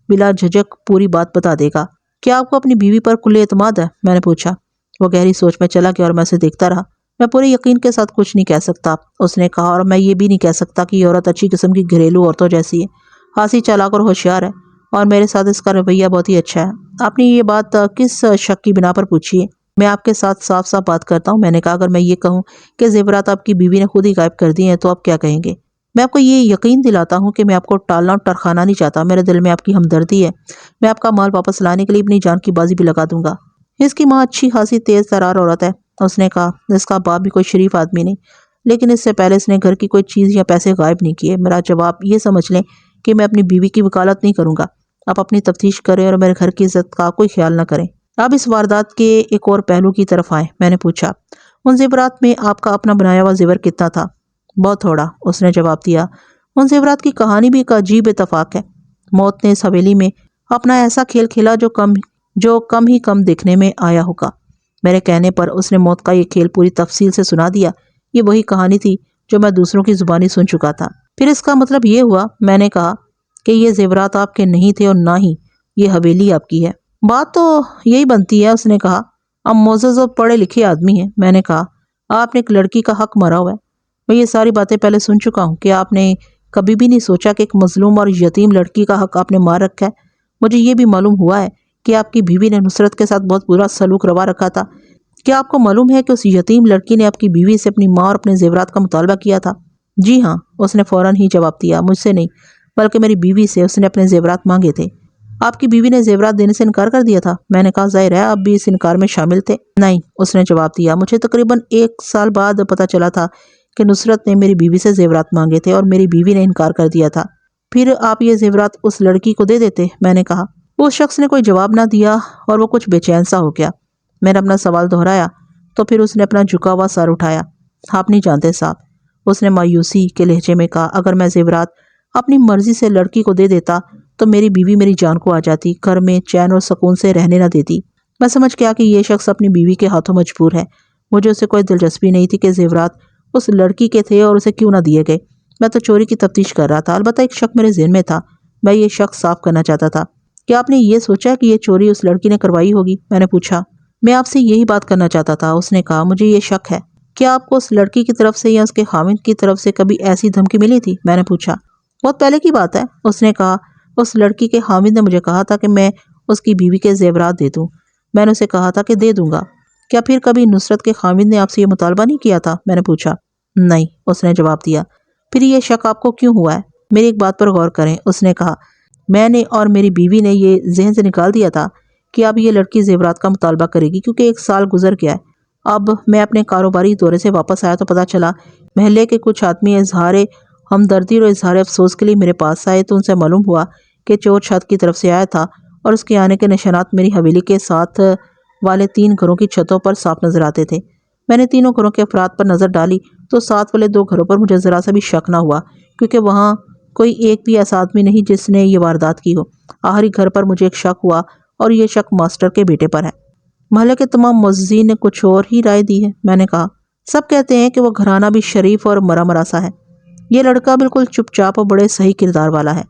بلا جھجک پوری بات بتا دے گا۔ کیا آپ کو اپنی بیوی پر کل اعتماد ہے؟ میں نے پوچھا۔ وہ گہری سوچ میں چلا گیا اور میں اسے دیکھتا رہا۔ میں پورے یقین کے ساتھ کچھ نہیں کہہ سکتا، اس نے کہا، اور میں یہ بھی نہیں کہہ سکتا کہ یہ عورت اچھی قسم کی گھریلو عورتوں جیسی ہے، خاصی چالاک اور ہوشیار ہے، اور میرے ساتھ اس کا رویہ بہت ہی اچھا ہے۔ آپ نے یہ بات کس شک کی بنا پر پوچھی ہے؟ میں آپ کے ساتھ صاف صاف بات کرتا ہوں، میں نے کہا، اگر میں یہ کہوں کہ زیورات آپ کی بیوی نے خود ہی غائب کر دی ہیں تو آپ کیا کہیں گے؟ میں آپ کو یہ یقین دلاتا ہوں کہ میں آپ کو ٹالنا اور ٹرخانا نہیں چاہتا، میرے دل میں آپ کی ہمدردی ہے، میں آپ کا مال واپس لانے کے لیے اپنی جان کی بازی بھی لگا دوں گا۔ اس کی ماں اچھی خاصی تیز ترار عورت ہے، اس نے کہا، اس کا باپ بھی کوئی شریف آدمی نہیں، لیکن اس سے پہلے اس نے گھر کی کوئی چیز یا پیسے غائب نہیں کیے۔ میرا جواب یہ سمجھ لیں کہ میں اپنی بیوی کی وکالت نہیں کروں گا۔ آپ اپنی تفتیش کریں اور میرے گھر کی عزت کا کوئی خیال نہ کریں۔ آپ اس واردات کے ایک اور پہلو کی طرف آئیں، میں نے پوچھا۔ ان زیورات میں آپ کا اپنا بنایا ہوا زیور کتنا تھا؟ بہت تھوڑا، اس نے جواب دیا۔ ان زیورات کی کہانی بھی ایک عجیب اتفاق ہے۔ موت نے اس حویلی میں اپنا ایسا کھیل کھیلا جو کم ہی کم دیکھنے میں آیا ہوگا۔ میرے کہنے پر اس نے موت کا یہ کھیل پوری تفصیل سے سنا دیا۔ یہ وہی کہانی تھی جو میں دوسروں کی زبانی سن چکا تھا۔ پھر اس کا مطلب یہ ہوا، میں نے کہا، کہ یہ زیورات آپ کے نہیں تھے اور نہ ہی یہ حویلی آپ کی ہے۔ بات تو یہی بنتی ہے، اس نے کہا۔ آپ معزز اور پڑھے لکھے آدمی ہیں، میں نے کہا۔ آپ نے ایک لڑکی کا حق مارا ہوا ہے۔ میں یہ ساری باتیں پہلے سن چکا ہوں کہ آپ نے کبھی بھی نہیں سوچا کہ ایک مظلوم اور یتیم لڑکی کا حق آپ نے مار رکھا ہے۔ مجھے یہ بھی معلوم ہوا ہے کہ آپ کی بیوی نے نصرت کے ساتھ بہت برا سلوک روا رکھا تھا۔ کیا آپ کو معلوم ہے کہ اس یتیم لڑکی نے آپ کی بیوی سے اپنی ماں اور اپنے زیورات کا مطالبہ کیا تھا؟ جی ہاں، اس نے فوراً ہی جواب دیا۔ مجھ سے نہیں، بلکہ میری بیوی سے اس نے اپنے زیورات مانگے تھے۔ آپ کی بیوی نے زیورات دینے سے انکار کر دیا تھا؟ میں نے کہا، ظاہر ہے آپ بھی اس انکار میں شامل تھے۔ نہیں، اس نے جواب دیا۔ مجھے تقریباً 1 سال بعد پتہ چلا تھا کہ نصرت نے میری بیوی سے زیورات مانگے تھے اور میری بیوی نے انکار کر دیا تھا۔ پھر آپ یہ زیورات اس لڑکی کو دے دیتے؟ میں نے کہا۔ اس شخص نے کوئی جواب نہ دیا اور وہ کچھ بے چین سا ہو گیا۔ میں نے اپنا سوال دہرایا تو پھر اس نے اپنا جھکا ہوا سر اٹھایا۔ آپ نہیں جانتے صاحب، اس نے مایوسی کے لہجے میں کہا، اگر میں زیورات اپنی مرضی سے لڑکی کو دے دیتا تو میری بیوی میری جان کو آ جاتی، گھر میں چین اور سکون سے رہنے نہ دیتی۔ میں سمجھ گیا کہ یہ شخص اپنی بیوی کے ہاتھوں مجبور ہے۔ مجھے اسے کوئی دلچسپی نہیں تھی کہ زیورات اس لڑکی کے تھے اور اسے کیوں نہ دیے گئے۔ میں تو چوری کی تفتیش کر رہا تھا، البتہ ایک شک میرے ذہن میں تھا۔ میں یہ شک صاف کرنا چاہتا تھا۔ کیا آپ نے یہ سوچا کہ یہ چوری اس لڑکی نے کروائی ہوگی؟ میں نے پوچھا۔ میں آپ سے یہی بات کرنا چاہتا تھا، اس نے کہا۔ مجھے یہ شک ہے۔ کیا آپ کو اس لڑکی کی طرف سے یا اس کے خاوند کی طرف سے کبھی ایسی دھمکی ملی تھی؟ میں نے پوچھا۔ بہت پہلے کی بات ہے، اس نے کہا۔ اس لڑکی کے خاوند نے مجھے کہا تھا کہ میں اس کی بیوی کے زیورات دے دوں۔ میں نے اسے کہا تھا کہ دے دوں گا۔ کیا پھر کبھی نصرت کے خاوند نے آپ سے یہ مطالبہ نہیں کیا تھا؟ میں نے پوچھا۔ نہیں، اس نے جواب دیا۔ پھر یہ شک آپ کو کیوں ہوا ہے؟ میری ایک بات پر غور کریں، اس نے کہا۔ میں نے اور میری بیوی نے یہ ذہن سے نکال دیا تھا کہ اب یہ لڑکی زیورات کا مطالبہ کرے گی، کیونکہ 1 سال گزر گیا ہے۔ اب میں اپنے کاروباری دورے سے واپس آیا تو پتہ چلا محلے کے کچھ آدمی اظہار ہمدردی اور اظہار افسوس کے لیے میرے پاس آئے، تو ان سے معلوم ہوا کہ چور چھت کی طرف سے آیا تھا اور اس کے آنے کے نشانات میری حویلی کے ساتھ والے 3 گھروں کی چھتوں پر صاف نظر آتے تھے۔ میں نے تینوں گھروں کے افراد پر نظر ڈالی تو ساتھ والے 2 گھروں پر مجھے ذرا سا بھی شک نہ ہوا، کیونکہ وہاں کوئی ایک بھی ایسا آدمی نہیں جس نے یہ واردات کی ہو۔ آخری گھر پر مجھے ایک شک ہوا اور یہ شک ماسٹر کے بیٹے پر ہے۔ محلے کے تمام معززین نے کچھ اور ہی رائے دی ہے، میں نے کہا۔ سب کہتے ہیں کہ وہ گھرانہ بھی شریف اور مرا مراسا ہے۔ یہ لڑکا بالکل چپ چاپ اور بڑے صحیح کردار والا ہے۔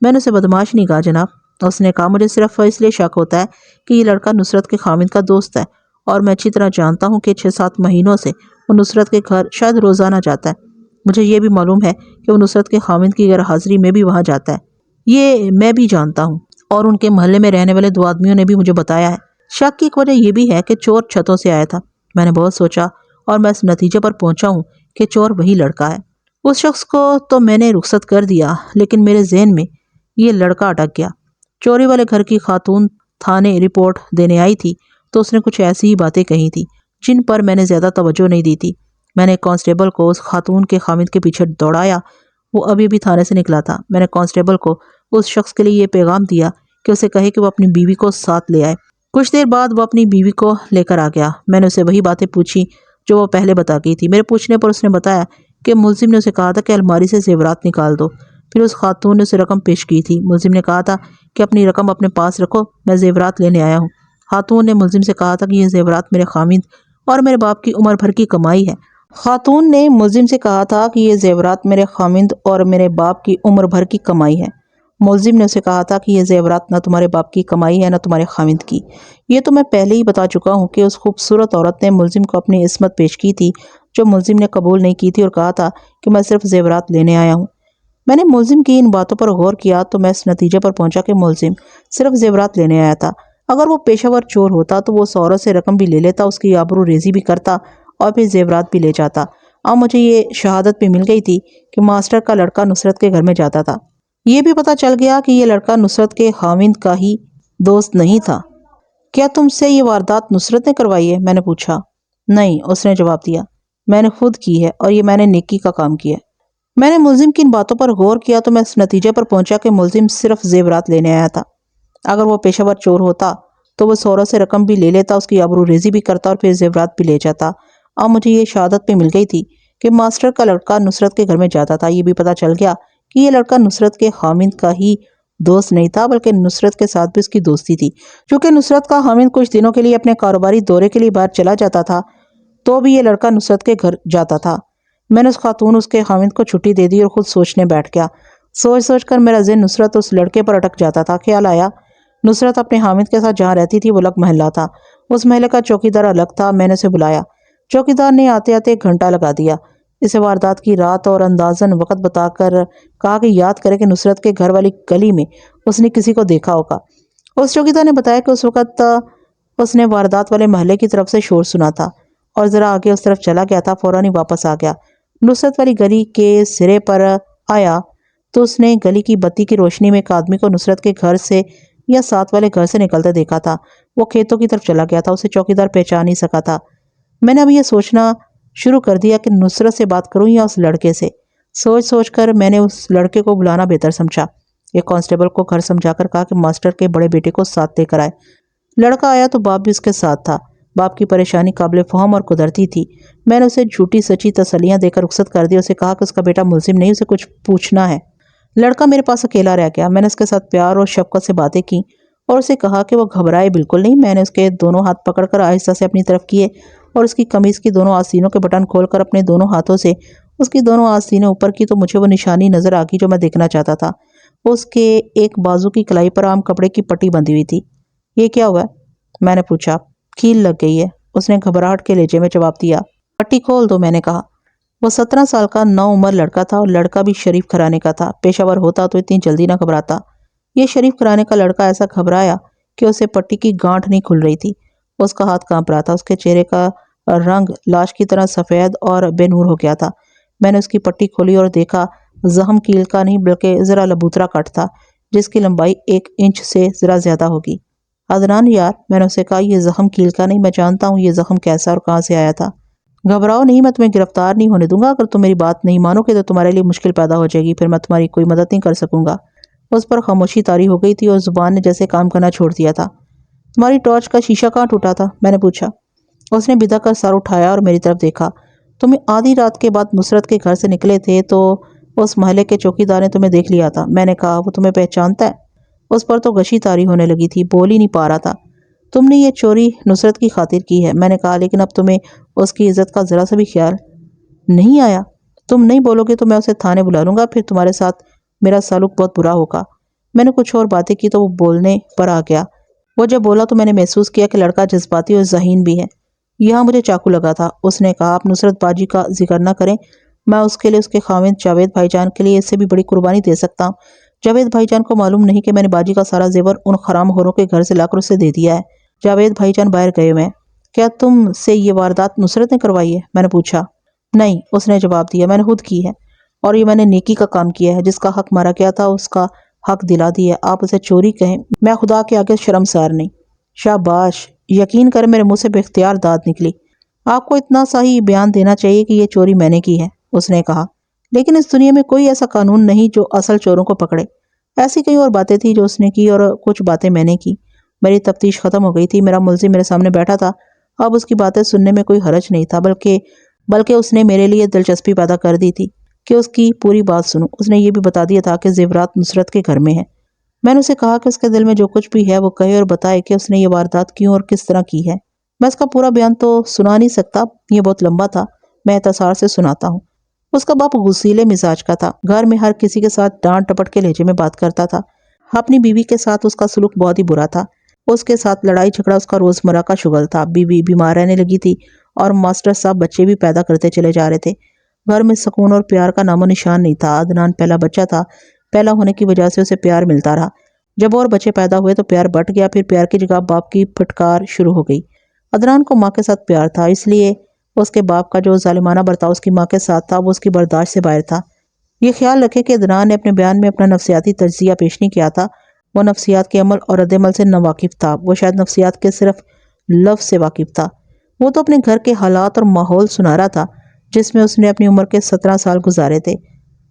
میں نے اسے بدماش نہیں کہا جناب، اس نے کہا۔ مجھے صرف اس لیے شک ہوتا ہے کہ یہ لڑکا نصرت کے خامند کا دوست ہے، اور میں اچھی طرح جانتا ہوں کہ 6-7 مہینوں سے وہ نصرت کے گھر شاید روزانہ جاتا ہے۔ مجھے یہ بھی معلوم ہے کہ وہ نصرت کے خامند کی غیر حاضری میں بھی وہاں جاتا ہے۔ یہ میں بھی جانتا ہوں، اور ان کے محلے میں رہنے والے 2 آدمیوں نے بھی مجھے بتایا ہے۔ شک کی ایک وجہ یہ بھی ہے کہ چور چھتوں سے آیا تھا۔ میں نے بہت سوچا اور میں اس نتیجے پر پہنچا ہوں کہ چور وہی لڑکا ہے۔ اس شخص کو تو میں نے رخصت کر دیا، لیکن میرے ذہن میں یہ لڑکا اٹک گیا۔ چوری والے گھر کی خاتون تھانے رپورٹ دینے آئی تھی تو اس نے کچھ ایسی ہی باتیں کہی تھی جن پر میں نے زیادہ توجہ نہیں دی تھی۔ میں نے کانسٹیبل کو اس خاتون کے خامند کے پیچھے دوڑایا۔ وہ ابھی بھی تھانے سے نکلا تھا۔ میں نے کانسٹیبل کو اس شخص کے لیے یہ پیغام دیا کہ اسے کہے کہ وہ اپنی بیوی کو ساتھ لے آئے۔ کچھ دیر بعد وہ اپنی بیوی کو لے کر آ گیا۔ میں نے اسے وہی باتیں پوچھی جو وہ پہلے بتا گئی تھی۔ میرے پوچھنے پر اس نے بتایا کہ ملزم نے اسے کہا تھا کہ الماری سے زیورات نکال دو۔ پھر اس خاتون نے اسے رقم پیش کی تھی۔ ملزم نے کہا تھا کہ اپنی رقم اپنے پاس رکھو، میں زیورات لینے آیا ہوں۔ خاتون نے ملزم سے کہا تھا کہ یہ زیورات میرے خامند اور میرے باپ کی عمر بھر کی کمائی ہے۔ خاتون نے ملزم سے کہا تھا کہ یہ زیورات میرے خامند اور میرے باپ کی عمر بھر کی کمائی ہے۔ ملزم نے اسے کہا تھا کہ یہ زیورات نہ تمہارے باپ کی کمائی ہے نہ تمہارے خامند کی۔ یہ تو میں پہلے ہی بتا چکا ہوں کہ اس خوبصورت عورت نے ملزم کو اپنی عصمت پیش کی تھی جو ملزم نے قبول نہیں کی تھی، اور کہا تھا کہ میں صرف زیورات لینے آیا ہوں۔ میں نے ملزم کی ان باتوں پر غور کیا تو میں اس نتیجے پر پہنچا کہ ملزم صرف زیورات لینے آیا تھا۔ اگر وہ پیشہ ور چور ہوتا تو وہ اس عورت سے رقم بھی لے لیتا، اس کی آبرو ریزی بھی کرتا اور پھر زیورات بھی لے جاتا۔ اب مجھے یہ شہادت بھی مل گئی تھی کہ ماسٹر کا لڑکا نصرت کے گھر میں جاتا تھا۔ یہ بھی پتہ چل گیا کہ یہ لڑکا نصرت کے خامند کا ہی دوست نہیں تھا۔ کیا تم سے یہ واردات نصرت نے کروائی ہے؟ میں نے پوچھا۔ نہیں، اس نے جواب دیا، میں نے خود کی ہے، اور یہ میں نے نیکی کا کام کیا ہے۔ میں نے ملزم کی ان باتوں پر غور کیا تو میں اس نتیجے پر پہنچا کہ ملزم صرف زیورات لینے آیا تھا۔ اگر وہ پیشہ ور چور ہوتا تو وہ عورت سے رقم بھی لے لیتا، اس کی آبرو ریزی بھی کرتا اور پھر زیورات بھی لے جاتا۔ اب مجھے یہ شہادت بھی مل گئی تھی کہ ماسٹر کا لڑکا نصرت کے گھر میں جاتا تھا۔ یہ بھی پتہ چل گیا کہ یہ لڑکا نصرت کے خامند کا ہی دوست نہیں تھا، بلکہ نصرت کے ساتھ بھی اس کی دوستی تھی۔ چونکہ نصرت کا خامند کچھ دنوں کے لیے اپنے کاروباری دورے کے لیے باہر چلا جاتا تھا تو بھی یہ لڑکا نصرت کے گھر جاتا تھا۔ میں نے اس خاتون اس کے خامند کو چھٹی دے دی اور خود سوچنے بیٹھ گیا۔ سوچ سوچ کر میرا ذہن نصرت اس لڑکے پر اٹک جاتا تھا۔ خیال آیا نصرت اپنے خامند کے ساتھ جہاں رہتی تھی وہ الگ محلہ تھا۔ اس محلے کا چوکیدار الگ تھا۔ میں نے اسے بلایا۔ چوکیدار نے آتے آتے 1 گھنٹہ لگا دیا۔ اسے واردات کی رات اور اندازاً وقت بتا کر کہا کہ یاد کرے کہ نصرت کے گھر والی گلی میں اس نے کسی کو دیکھا ہوگا۔ اس چوکیدار نے بتایا کہ اس وقت اس نے واردات والے محلے کی طرف سے شور سنا تھا اور ذرا آگے اس طرف چلا گیا تھا، فوراً ہی واپس آ گیا۔ نصرت والی گلی کے سرے پر آیا تو اس نے گلی کی بتی کی روشنی میں ایک آدمی کو نصرت کے گھر سے یا ساتھ والے گھر سے نکلتے دیکھا تھا۔ وہ کھیتوں کی طرف چلا گیا تھا۔ اسے چوکیدار پہچان نہیں سکا تھا۔ میں نے اب یہ سوچنا شروع کر دیا کہ نصرت سے بات کروں یا اس لڑکے سے۔ سوچ سوچ کر میں نے اس لڑکے کو بلانا بہتر سمجھا۔ ایک کانسٹیبل کو گھر سمجھا کر کہا کہ ماسٹر کے بڑے بیٹے کو ساتھ لے کر آئے۔ لڑکا آیا تو باپ بھی اس کے ساتھ تھا۔ باپ کی پریشانی قابل فہم اور قدرتی تھی۔ میں نے اسے جھوٹی سچی تسلیاں دے کر رخصت کر دی۔ اسے کہا کہ اس کا بیٹا ملزم نہیں، اسے کچھ پوچھنا ہے۔ لڑکا میرے پاس اکیلا رہ گیا۔ میں نے اس کے ساتھ پیار اور شفقت سے باتیں کی اور اسے کہا کہ وہ گھبرائے بالکل نہیں۔ میں نے اس کے دونوں ہاتھ پکڑ کر آہستہ سے اپنی طرف کیے اور اس کی قمیض کی دونوں آستینوں کے بٹن کھول کر اپنے دونوں ہاتھوں سے اس کی دونوں آستینیں اوپر کی تو مجھے وہ نشانی نظر آ گئی جو میں دیکھنا چاہتا تھا۔ اس کے ایک بازو کی کلائی پر عام کپڑے کی پٹی بندھی ہوئی تھی۔ یہ کیا ہوا ہے؟ میں نے پوچھا۔ کیل لگ گئی ہے، اس نے گھبراہٹ کے لہجے میں جواب دیا۔ پٹی کھول دو، میں نے کہا۔ وہ 17 سال کا نوعمر لڑکا تھا اور لڑکا بھی شریف گھرانے کا تھا۔ پیشہ ور ہوتا تو اتنی جلدی نہ گھبراتا۔ یہ شریف گھرانے کا لڑکا ایسا گھبرایا کہ اسے پٹی کی گانٹھ نہیں کھل رہی تھی۔ اس کا ہاتھ کانپ رہا تھا۔ اس کے چہرے کا رنگ لاش کی طرح سفید اور بے نور ہو گیا تھا۔ میں نے اس کی پٹی کھولی اور دیکھا زخم کیل کا نہیں بلکہ ذرا لبوترا کٹ تھا جس کی لمبائی 1 انچ سے ذرا زیادہ ہوگی۔ عدنان یار، میں نے اسے کہا، یہ زخم کیل کا نہیں، میں جانتا ہوں یہ زخم کیسا اور کہاں سے آیا تھا۔ گھبراؤ نہیں، میں تمہیں گرفتار نہیں ہونے دوں گا۔ اگر تم میری بات نہیں مانو گے تو تمہارے لیے مشکل پیدا ہو جائے گی، پھر میں تمہاری کوئی مدد نہیں کر سکوں گا۔ اس پر خاموشی طاری ہو گئی تھی اور زبان نے جیسے کام کرنا چھوڑ دیا تھا۔ تمہاری ٹارچ کا شیشہ کہاں ٹوٹا تھا؟ میں نے پوچھا۔ اس نے بدھا کر سر اٹھایا اور میری طرف دیکھا۔ تم آدھی رات کے بعد نصرت کے گھر سے نکلے تھے تو اس محلے کے چوکیدار نے تمہیں دیکھ لیا تھا۔ میں نے کہا، وہ تمہیں پہچانتا ہے؟ اس پر تو غشی طاری ہونے لگی تھی، بول ہی نہیں پا رہا تھا۔ تم نے یہ چوری نصرت کی خاطر کی ہے، میں نے کہا، لیکن اب تمہیں اس کی عزت کا ذرا سا بھی خیال نہیں آیا؟ تم نہیں بولو گے تو میں اسے تھانے بلا لوں گا، پھر تمہارے ساتھ میرا سلوک بہت برا ہوگا۔ میں نے کچھ اور باتیں کی تو وہ بولنے پر آ گیا۔ وہ جب بولا تو میں نے محسوس کیا کہ لڑکا جذباتی اور ذہین بھی ہے۔ یہاں مجھے چاقو لگا تھا۔ اس نے کہا، آپ نصرت باجی کا ذکر نہ کریں، میں اس کے لیے، اس کے خاوند جاوید بھائی جان کے لیے اس سے بھی بڑی قربانی دے سکتا ہوں۔ جاوید بھائی جان کو معلوم نہیں کہ میں نے باجی کا سارا زیور ان حرام خوروں کے گھر سے لا کر اسے دے دیا ہے۔ جاوید بھائی جان باہر گئے ہوئے ہیں۔ کیا تم سے یہ واردات نصرت نے کروائی ہے؟ میں نے پوچھا۔ نہیں، اس نے جواب دیا، میں نے خود کی ہے، اور یہ میں نے نیکی کا کام کیا ہے۔ جس کا حق مارا گیا تھا اس کا حق دلا دیا ہے۔ آپ اسے چوری کہیں، میں خدا کے آگے شرمسار نہیں۔ شاباش، یقین کریں میرے منہ سے بے اختیار داد نکلی۔ آپ کو اتنا سا ہی بیان دینا چاہیے کہ یہ چوری میں نے کی ہے، اس نے کہا۔ لیکن اس دنیا میں کوئی ایسا قانون نہیں جو اصل چوروں کو پکڑے۔ ایسی کئی اور باتیں تھیں جو اس نے کی اور کچھ باتیں میں نے کی۔ میری تفتیش ختم ہو گئی تھی، میرا ملزم میرے سامنے بیٹھا تھا۔ اب اس کی باتیں سننے میں کوئی حرج نہیں تھا، بلکہ اس نے میرے لیے دلچسپی پیدا کر دی تھی کہ اس کی پوری بات سنوں۔ اس نے یہ بھی بتا دیا تھا کہ زیورات نصرت کے گھر میں ہیں۔ میں نے اسے کہا کہ اس کے دل میں جو کچھ بھی ہے وہ کہے اور بتائے کہ اس نے یہ واردات کیوں اور کس طرح کی ہے۔ میں اس کا پورا بیان تو سنا نہیں سکتا، یہ بہت لمبا تھا، میں اختصار سے سناتا ہوں۔ اس کا باپ غصیلے مزاج کا تھا، گھر میں ہر کسی کے ساتھ ڈانٹ ٹپٹ کے لہجے میں بات کرتا تھا۔ اپنی بیوی کے ساتھ اس کا سلوک بہت ہی برا تھا۔ اس کے ساتھ لڑائی جھگڑا اس کا روزمرہ کا شغل تھا۔ بیوی بیمار رہنے لگی تھی اور ماسٹر صاحب بچے بھی پیدا کرتے چلے جا رہے تھے۔ گھر میں سکون اور پیار کا نام و نشان نہیں تھا۔ عدنان پہلا بچہ تھا، پہلا ہونے کی وجہ سے اسے پیار ملتا رہا۔ جب اور بچے پیدا ہوئے تو پیار بٹ گیا، پھر پیار کی جگہ باپ کی پھٹکار شروع ہو گئی۔ عدنان کو ماں کے ساتھ پیار تھا، اس لیے اس کے باپ کا جو ظالمانہ برتاؤ اس کی ماں کے ساتھ تھا وہ اس کی برداشت سے باہر تھا۔ یہ خیال رکھے کہ عدنان نے اپنے بیان میں اپنا نفسیاتی تجزیہ پیش نہیں کیا تھا۔ وہ نفسیات کے عمل اور رد عمل سے ناواقف تھا، وہ شاید نفسیات کے صرف لفظ سے واقف تھا۔ وہ تو اپنے گھر کے حالات اور ماحول سنا رہا تھا جس میں اس نے اپنی عمر کے 17 سال گزارے تھے۔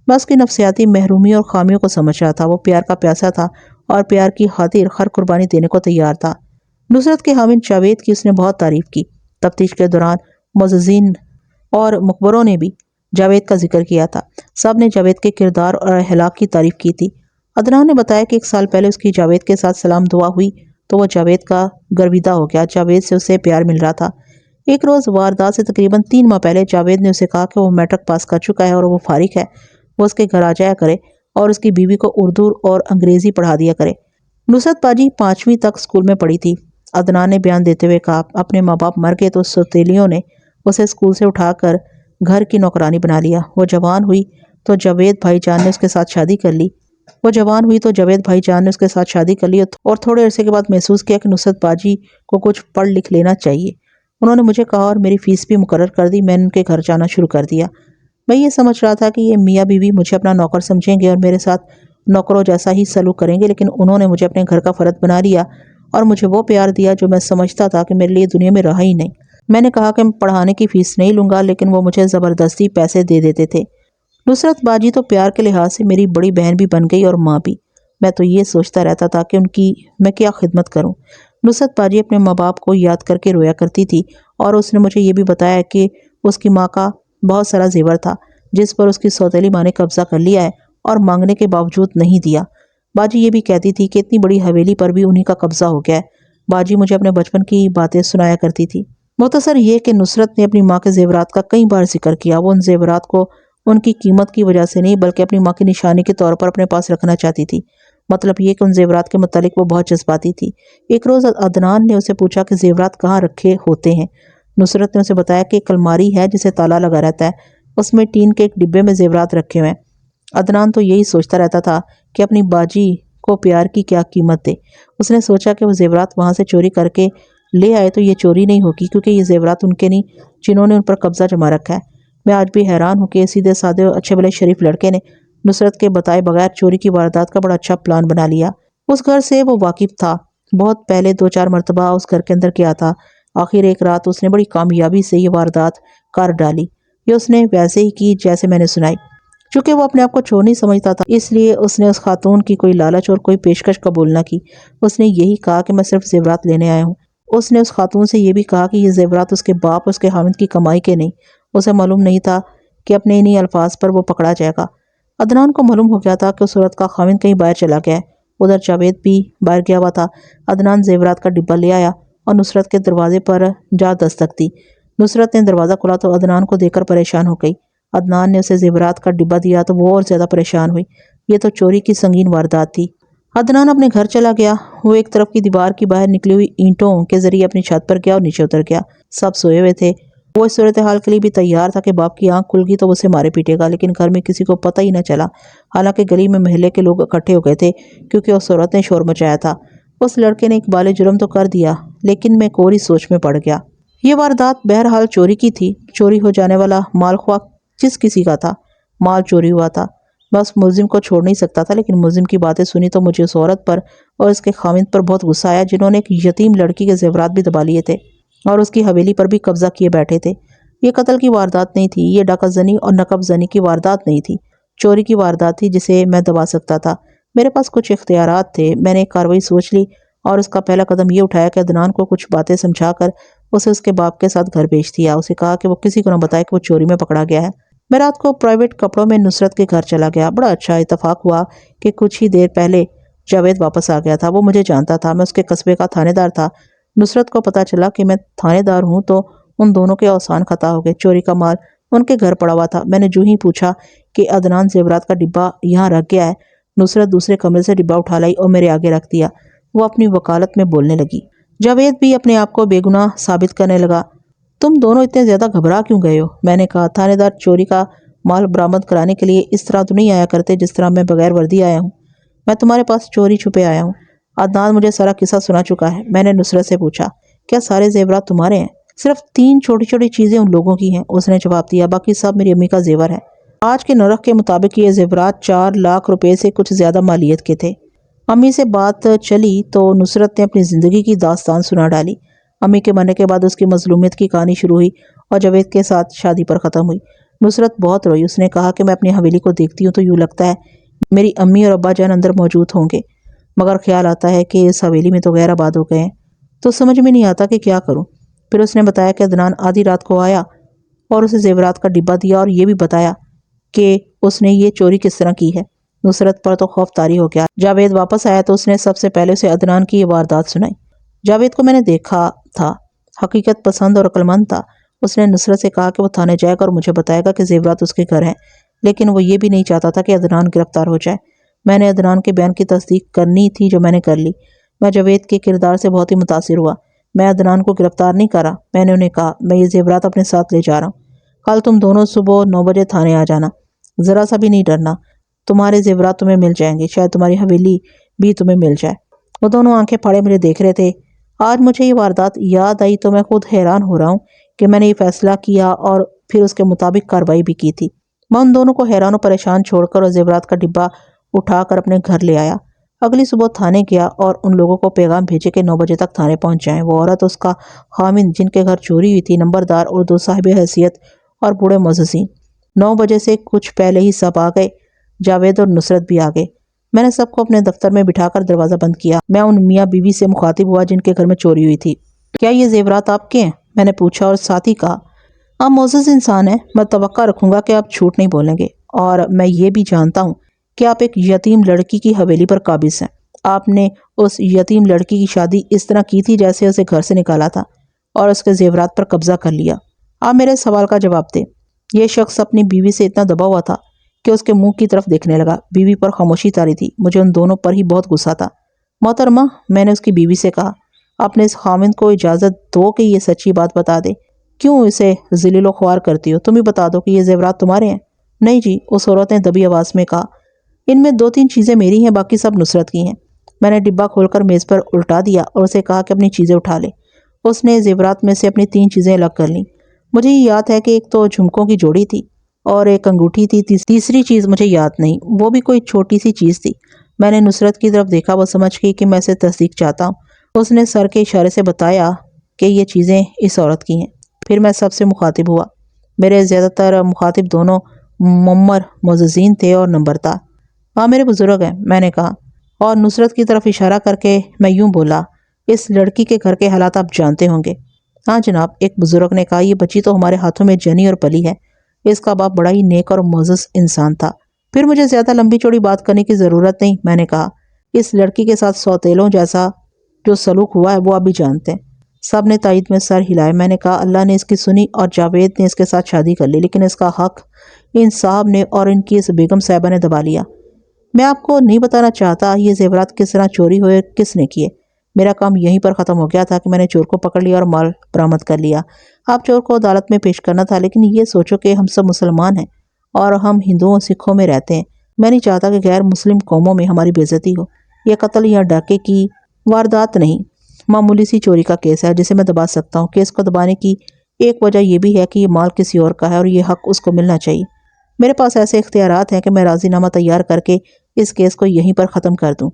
میں اس کی نفسیاتی محرومی اور خامیوں کو سمجھ رہا تھا۔ وہ پیار کا پیاسا تھا اور پیار کی خاطر ہر قربانی دینے کو تیار تھا۔ نصرت کے حامد جاوید کی اس نے بہت تعریف کی۔ تفتیش کے دوران معززین اور مخبروں نے بھی جاوید کا ذکر کیا تھا۔ سب نے جاوید کے کردار اور اخلاق کی تعریف کی تھی۔ عدنان نے بتایا کہ 1 سال پہلے اس کی جاوید کے ساتھ سلام دعا ہوئی تو وہ جاوید کا گرویدہ ہو گیا۔ جاوید سے اسے پیار مل رہا تھا۔ ایک روز واردات سے تقریباً 3 ماہ پہلے جاوید نے اسے کہا کہ وہ میٹرک پاس کر چکا ہے اور وہ فارغ ہے، وہ اس کے گھر آ جایا کرے اور اس کی بیوی کو اردو اور انگریزی پڑھا دیا کرے۔ نصرت باجی 5ویں تک اسکول میں پڑھی تھی۔ عدنان نے بیان دیتے ہوئے کہا، اپنے ماں باپ مر گئے تو سوتیلیوں نے اسے اسکول سے اٹھا کر گھر کی نوکرانی بنا لیا۔ وہ جوان ہوئی تو جاوید بھائی جان نے اس کے ساتھ شادی کر لی اور تھوڑے عرصے کے بعد محسوس کیا کہ نصرت باجی کو کچھ پڑھ لکھ لینا چاہیے۔ انہوں نے مجھے کہا اور میری فیس بھی مقرر کر دی۔ میں نے ان کے گھر جانا شروع کر دیا۔ میں یہ سمجھ رہا تھا کہ یہ میاں بیوی مجھے اپنا نوکر سمجھیں گے اور میرے ساتھ نوکروں جیسا ہی سلوک کریں گے، لیکن انہوں نے مجھے اپنے گھر کا فرد بنا لیا اور مجھے وہ پیار دیا جو میں سمجھتا تھا کہ میرے لیے دنیا میں رہا ہی نہیں۔ میں نے کہا کہ میں پڑھانے کی فیس نہیں لوں گا، لیکن وہ مجھے زبردستی پیسے دے دیتے تھے۔ نصرت باجی تو پیار کے لحاظ سے میری بڑی بہن بھی بن گئی اور ماں بھی۔ میں تو یہ سوچتا رہتا تھا کہ ان کی میں کیا خدمت کروں۔ نصرت باجی اپنے ماں باپ کو یاد کر کے رویا کرتی تھی اور اس نے مجھے یہ بھی بتایا کہ اس کی ماں کا بہت سارا زیور تھا جس پر اس کی سوتیلی ماں نے قبضہ کر لیا ہے اور مانگنے کے باوجود نہیں دیا۔ باجی یہ بھی کہتی تھی کہ اتنی بڑی حویلی پر بھی انہی کا قبضہ ہو گیا ہے۔ باجی مجھے اپنے بچپن کی باتیں سنایا کرتی تھی۔ مختصر یہ کہ نصرت نے اپنی ماں کے زیورات کا کئی بار ذکر کیا۔ وہ ان زیورات کو ان کی قیمت کی وجہ سے نہیں بلکہ اپنی ماں کی نشانی کے طور پر اپنے پاس رکھنا چاہتی تھی۔ مطلب یہ کہ ان زیورات کے متعلق وہ بہت جذباتی تھی۔ ایک روز عدنان نے اسے پوچھا کہ زیورات کہاں رکھے ہوتے ہیں۔ نصرت نے اسے بتایا کہ ایک الماری ہے جسے تالا لگا رہتا ہے، اس میں ٹین کے ایک ڈبے میں زیورات رکھے ہوئے ہیں۔ عدنان تو یہی سوچتا رہتا تھا کہ اپنی باجی کو پیار کی کیا قیمت دے۔ اس نے سوچا کہ وہ زیورات وہاں سے چوری کر کے لے آئے تو یہ چوری نہیں ہوگی، کیونکہ یہ زیورات ان کے نہیں جنہوں نے ان پر قبضہ جما رکھا ہے۔ میں آج بھی حیران ہوں کہ سیدھے سادے اور اچھے بھلے شریف لڑکے نے نصرت کے بتائے بغیر چوری کی واردات کا بڑا اچھا پلان بنا لیا۔ اس گھر سے وہ واقف تھا، بہت پہلے 2-4 مرتبہ اس گھر کے اندر گیا تھا۔ آخر ایک رات اس نے بڑی کامیابی سے یہ واردات کر ڈالی۔ یہ اس نے ویسے ہی کی جیسے میں نے سنائی۔ چونکہ وہ اپنے آپ کو چور نہیں سمجھتا تھا، اس لیے اس نے اس خاتون کی کوئی لالچ اور کوئی پیشکش قبول نہ کی۔ اس نے یہی کہا کہ میں صرف زیورات لینے آیا ہوں۔ اس نے اس خاتون سے یہ بھی کہا کہ یہ زیورات اس کے باپ اس کے خاوند کی کمائی کے نہیں۔ اسے معلوم نہیں تھا کہ اپنے انہی الفاظ پر وہ پکڑا جائے گا۔ عدنان کو معلوم ہو گیا تھا کہ اس عورت کا خاوند کہیں باہر چلا گیا ہے۔ ادھر جاوید بھی باہر گیا ہوا تھا۔ عدنان زیورات کا ڈبہ لے آیا اور نصرت کے دروازے پر جا دستک دی۔ نصرت نے دروازہ کھولا تو عدنان کو دیکھ کر پریشان ہو گئی۔ عدنان نے اسے زیورات کا ڈبہ دیا تو وہ اور زیادہ پریشان ہوئی۔ یہ تو چوری کی سنگین واردات تھی۔ عدنان اپنے گھر چلا گیا۔ وہ ایک طرف کی دیوار کی باہر نکلی ہوئی اینٹوں کے ذریعے اپنی چھت پر گیا اور نیچے اتر گیا۔ سب سوئے ہوئے تھے۔ وہ اس صورتحال کے لیے بھی تیار تھا کہ باپ کی آنکھ کھل گئی تو وہ اسے مارے پیٹے گا، لیکن گھر میں کسی کو پتہ ہی نہ چلا۔ حالانکہ گلی میں محلے کے لوگ اکٹھے ہو گئے تھے کیونکہ اس عورت نے شور مچایا تھا۔ اس لڑکے نے اقبال جرم تو کر دیا، لیکن میں کوری سوچ میں پڑ گیا۔ یہ واردات بہرحال چوری کی تھی۔ چوری ہو جانے والا مال خواہ جس کسی کا تھا، مال چوری ہوا تھا۔ بس ملزم کو چھوڑ نہیں سکتا تھا، لیکن ملزم کی باتیں سنی تو مجھے اس عورت پر اور اس کے خاوند پر بہت غصہ آیا، جنہوں نے ایک یتیم لڑکی کے زیورات بھی دبا لیے تھے اور اس کی حویلی پر بھی قبضہ کیے بیٹھے تھے۔ یہ قتل کی واردات نہیں تھی، یہ ڈاکہ زنی اور نقب زنی کی واردات نہیں تھی، چوری کی واردات تھی جسے میں دبا سکتا تھا۔ میرے پاس کچھ اختیارات تھے۔ میں نے ایک کارروائی سوچ لی اور اس کا پہلا قدم یہ اٹھایا کہ عدنان کو کچھ باتیں سمجھا کر اسے اس کے باپ کے ساتھ گھر بھیج دیا۔ اسے کہا کہ وہ کسی کو نہ بتائے کہ وہ چوری میں پکڑا گیا ہے۔ میں رات کو پرائیویٹ کپڑوں میں نصرت کے گھر چلا گیا۔ بڑا اچھا اتفاق ہوا کہ کچھ ہی دیر پہلے جاوید واپس آ گیا تھا۔ وہ مجھے جانتا تھا، میں اس کے قصبے کا تھانے دار تھا۔ نصرت کو پتا چلا کہ میں تھانے دار ہوں تو ان دونوں کے اوسان خطا ہو گئے۔ چوری کا مال ان کے گھر پڑا ہوا تھا۔ میں نے جو ہی پوچھا کہ عدنان زیورات کا ڈبہ یہاں رکھ گیا ہے، نصرت دوسرے کمرے سے ڈبہ اٹھا لائی اور میرے آگے رکھ دیا۔ وہ اپنی وکالت میں بولنے لگی۔ جاوید بھی اپنے آپ کو بے گناہ ثابت کرنے لگا۔ تم دونوں اتنے زیادہ گھبرا کیوں گئے ہو؟ میں نے کہا، تھانے دار چوری کا مال برآمد کرانے کے لیے اس طرح تو نہیں آیا کرتے جس طرح میں بغیر وردی آیا ہوں۔ میں تمہارے پاس چوری چھپے آیا ہوں۔ عدنان مجھے سارا قصہ سنا چکا ہے۔ میں نے نصرت سے پوچھا، کیا سارے زیورات تمہارے ہیں؟ صرف 3 چھوٹی چھوٹی چیزیں ان لوگوں کی ہیں، اس نے جواب دیا، باقی سب میری امی کا زیور ہے۔ آج کے نرخ کے مطابق یہ زیورات 4 لاکھ روپے سے کچھ زیادہ مالیت کے تھے۔ امی سے بات چلی تو نصرت نے اپنی زندگی کی داستان سنا ڈالی۔ امی کے مرنے کے بعد اس کی مظلومیت کی کہانی شروع ہوئی اور جاوید کے ساتھ شادی پر ختم ہوئی۔ نصرت بہت روئی۔ اس نے کہا کہ میں اپنی حویلی کو دیکھتی ہوں تو یوں لگتا ہے میری امی اور ابا جان اندر موجود ہوں گے، مگر خیال آتا ہے کہ اس حویلی میں تو غیر آباد ہو گئے ہیں، تو سمجھ میں نہیں آتا کہ کیا کروں۔ پھر اس نے بتایا کہ عدنان آدھی رات کو آیا اور اسے زیورات کا ڈبہ دیا اور یہ بھی بتایا کہ اس نے یہ چوری کس طرح کی ہے۔ نصرت پر تو خوف طاری ہو گیا۔ جاوید واپس آیا تو اس نے سب سے پہلے اسے عدنان کی یہ واردات سنائی۔ جاوید کو میں نے دیکھا تھا، حقیقت پسند اور عقل مند تھا۔ اس نے نصرت سے کہا کہ وہ تھانے جائے گا اور مجھے بتائے گا کہ زیورات اس کے گھر ہیں، لیکن وہ یہ بھی نہیں چاہتا تھا کہ عدنان گرفتار ہو جائے۔ میں نے عدنان کے بیان کی تصدیق کرنی تھی جو میں نے کر لی۔ میں جاوید کے کردار سے بہت ہی متاثر ہوا۔ میں عدنان کو گرفتار نہیں کرا۔ میں نے انہیں کہا، میں یہ زیورات اپنے ساتھ لے جا رہا ہوں، کل تم دونوں صبح 9 بجے تھانے آ جانا، ذرا سا بھی نہیں ڈرنا، تمہارے زیورات تمہیں مل جائیں گے، شاید تمہاری حویلی بھی تمہیں مل جائے۔ وہ دونوں آنکھیں پھاڑے مجھے دیکھ رہے تھے۔ آج مجھے یہ واردات یاد آئی تو میں خود حیران ہو رہا ہوں کہ میں نے یہ فیصلہ کیا اور پھر اس کے مطابق کارروائی بھی کی تھی۔ میں ان دونوں کو حیران و پریشان چھوڑ کر اور زیورات کا ڈبہ اٹھا کر اپنے گھر لے آیا۔ اگلی صبح تھانے گیا اور ان لوگوں کو پیغام بھیجے کہ 9 بجے تک تھانے پہنچ جائیں۔ وہ عورت، اس کا خاوند جن کے گھر چوری ہوئی تھی، نمبردار اور 2 صاحب حیثیت اور بوڑھے معززین، 9 بجے سے کچھ پہلے ہی سب آ گئے۔ جاوید اور نصرت بھی آ گئے۔ میں نے سب کو اپنے دفتر میں بٹھا کر دروازہ بند کیا۔ میں ان میاں بیوی سے مخاطب ہوا جن کے گھر میں چوری ہوئی تھی۔ کیا یہ زیورات آپ کے ہیں؟ میں نے پوچھا اور ساتھ ہی کہا، آپ معزز انسان ہیں، میں توقع رکھوں گا کہ آپ جھوٹ نہیں بولیں گے، اور میں یہ بھی جانتا ہوں کہ آپ ایک یتیم لڑکی کی حویلی پر قابض ہیں۔ آپ نے اس یتیم لڑکی کی شادی اس طرح کی تھی جیسے اسے گھر سے نکالا تھا اور اس کے زیورات پر قبضہ کر لیا۔ آپ میرے سوال کا جواب دیں۔ یہ شخص اپنی بیوی سے اتنا دبا ہوا تھا کہ اس کے منہ کی طرف دیکھنے لگا۔ بیوی پر خاموشی طاری تھی۔ مجھے ان دونوں پر ہی بہت غصہ تھا۔ محترمہ، میں نے اس کی بیوی سے کہا، اپنے اس خاوند کو اجازت دو کہ یہ سچی بات بتا دے۔ کیوں اسے ذلیل و خوار کرتی ہو؟ تم ہی بتا دو کہ یہ زیورات تمہارے ہیں۔ نہیں جی، اس عورت نے دبی آواز میں کہا، ان میں 2-3 چیزیں میری ہیں، باقی سب نصرت کی ہیں۔ میں نے ڈبہ کھول کر میز پر الٹا دیا اور اسے کہا کہ اپنی چیزیں اٹھا لے۔ اس نے زیورات میں سے اپنی 3 چیزیں الگ کر لیں۔ مجھے یہ یاد ہے کہ ایک تو جھمکوں کی جوڑی تھی اور ایک انگوٹھی تھی، تیسری چیز مجھے یاد نہیں، وہ بھی کوئی چھوٹی سی چیز تھی۔ میں نے نصرت کی طرف دیکھا، وہ سمجھ گئی کہ میں اسے تصدیق چاہتا ہوں۔ اس نے سر کے اشارے سے بتایا کہ یہ چیزیں اس عورت کی ہیں۔ پھر میں سب سے مخاطب ہوا۔ میرے زیادہ تر مخاطب دونوں معمر معززین تھے اور نمبردار۔ ہاں میرے بزرگ ہیں، میں نے کہا، اور نصرت کی طرف اشارہ کر کے میں یوں بولا، اس لڑکی کے گھر کے حالات آپ جانتے ہوں گے؟ ہاں جناب، ایک بزرگ نے کہا، یہ بچی تو ہمارے ہاتھوں میں جنی اور پلی ہے۔ اس کا باپ بڑا ہی نیک اور معزز انسان تھا۔ پھر مجھے زیادہ لمبی چوڑی بات کرنے کی ضرورت نہیں، میں نے کہا، اس لڑکی کے ساتھ سوتیلوں جیسا جو سلوک ہوا ہے وہ آپ بھی جانتے ہیں۔ سب نے تائید میں سر ہلائے۔ میں نے کہا، اللہ نے اس کی سنی اور جاوید نے اس کے ساتھ شادی کر لی، لیکن اس کا حق ان صاحب نے اور ان کی اس بیگم صاحبہ نے دبا لیا۔ میں آپ کو نہیں بتانا چاہتا یہ زیورات کس طرح چوری ہوئے، کس نے کیے۔ میرا کام یہیں پر ختم ہو گیا تھا کہ میں نے چور کو پکڑ لیا اور مال برآمد کر لیا۔ آپ چور کو عدالت میں پیش کرنا تھا، لیکن یہ سوچو کہ ہم سب مسلمان ہیں اور ہم ہندوؤں سکھوں میں رہتے ہیں۔ میں نہیں چاہتا کہ غیر مسلم قوموں میں ہماری بے عزتی ہو۔ یہ قتل یا ڈاکے کی واردات نہیں، معمولی سی چوری کا کیس ہے جسے میں دبا سکتا ہوں۔ کیس کو دبانے کی ایک وجہ یہ بھی ہے کہ یہ مال کسی اور کا ہے اور یہ حق اس کو ملنا چاہیے۔ میرے پاس ایسے اختیارات ہیں کہ میں راضی نامہ تیار کر کے اس کیس کو یہیں پر ختم کر دوں۔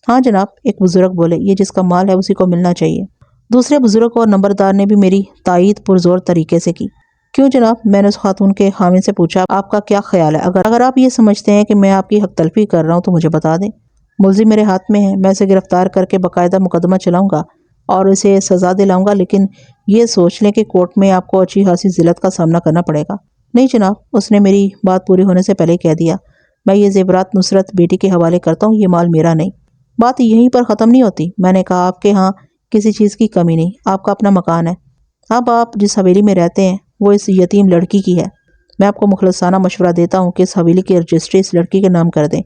ہاں جناب، ایک بزرگ بولے، یہ جس کا مال ہے اسی کو ملنا چاہیے۔ دوسرے بزرگ اور نمبردار نے بھی میری تائید پرزور طریقے سے کی۔ کیوں جناب؟ میں نے اس خاتون کے خاوند سے پوچھا، آپ کا کیا خیال ہے؟ اگر آپ یہ سمجھتے ہیں کہ میں آپ کی حق تلفی کر رہا ہوں تو مجھے بتا دیں۔ ملزم میرے ہاتھ میں ہے، میں اسے گرفتار کر کے باقاعدہ مقدمہ چلاؤں گا اور اسے سزا دلاؤں گا، لیکن یہ سوچ لیں کہ کورٹ میں آپ کو اچھی خاصی ذلت کا سامنا کرنا پڑے گا۔ نہیں جناب، اس نے میری بات پوری ہونے سے پہلے کہہ دیا، میں یہ زیورات نصرت بیٹی کے حوالے کرتا ہوں، یہ مال میرا نہیں۔ بات یہیں پر ختم نہیں ہوتی، میں نے کہا، آپ کے ہاں کسی چیز کی کمی نہیں، آپ کا اپنا مکان ہے۔ اب آپ جس حویلی میں رہتے ہیں وہ اس یتیم لڑکی کی ہے۔ میں آپ کو مخلصانہ مشورہ دیتا ہوں کہ اس حویلی کی رجسٹری اس لڑکی کے نام کر دیں،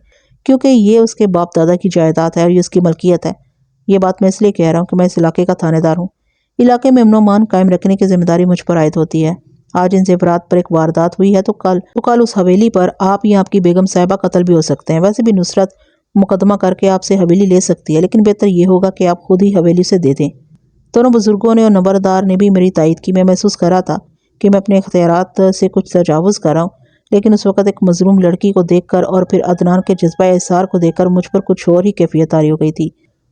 کیونکہ یہ اس کے باپ دادا کی جائیداد ہے اور یہ اس کی ملکیت ہے۔ یہ بات میں اس لیے کہہ رہا ہوں کہ میں اس علاقے کا تھانے دار ہوں۔ علاقے میں امن و امان قائم رکھنے کی ذمہ داری مجھ پر عائد ہوتی ہے۔ آج ان زیورات پر ایک واردات ہوئی ہے تو کل اس حویلی پر آپ یا آپ کی بیگم صاحبہ قتل بھی ہو سکتے ہیں۔ ویسے بھی نصرت مقدمہ کر کے آپ سے حویلی لے سکتی ہے، لیکن بہتر یہ ہوگا کہ آپ خود ہی حویلی سے دے دیں۔ دونوں بزرگوں نے اور نمبردار نے بھی میری تائید کی۔ میں محسوس کر رہا تھا کہ میں اپنے اختیارات سے کچھ تجاوز کر رہا ہوں، لیکن اس وقت ایک مظلوم لڑکی کو دیکھ کر اور پھر عدنان کے جذبہ احسار کو دیکھ کر مجھ پر کچھ اور ہی کیفیت طاری ہو گئی تھی۔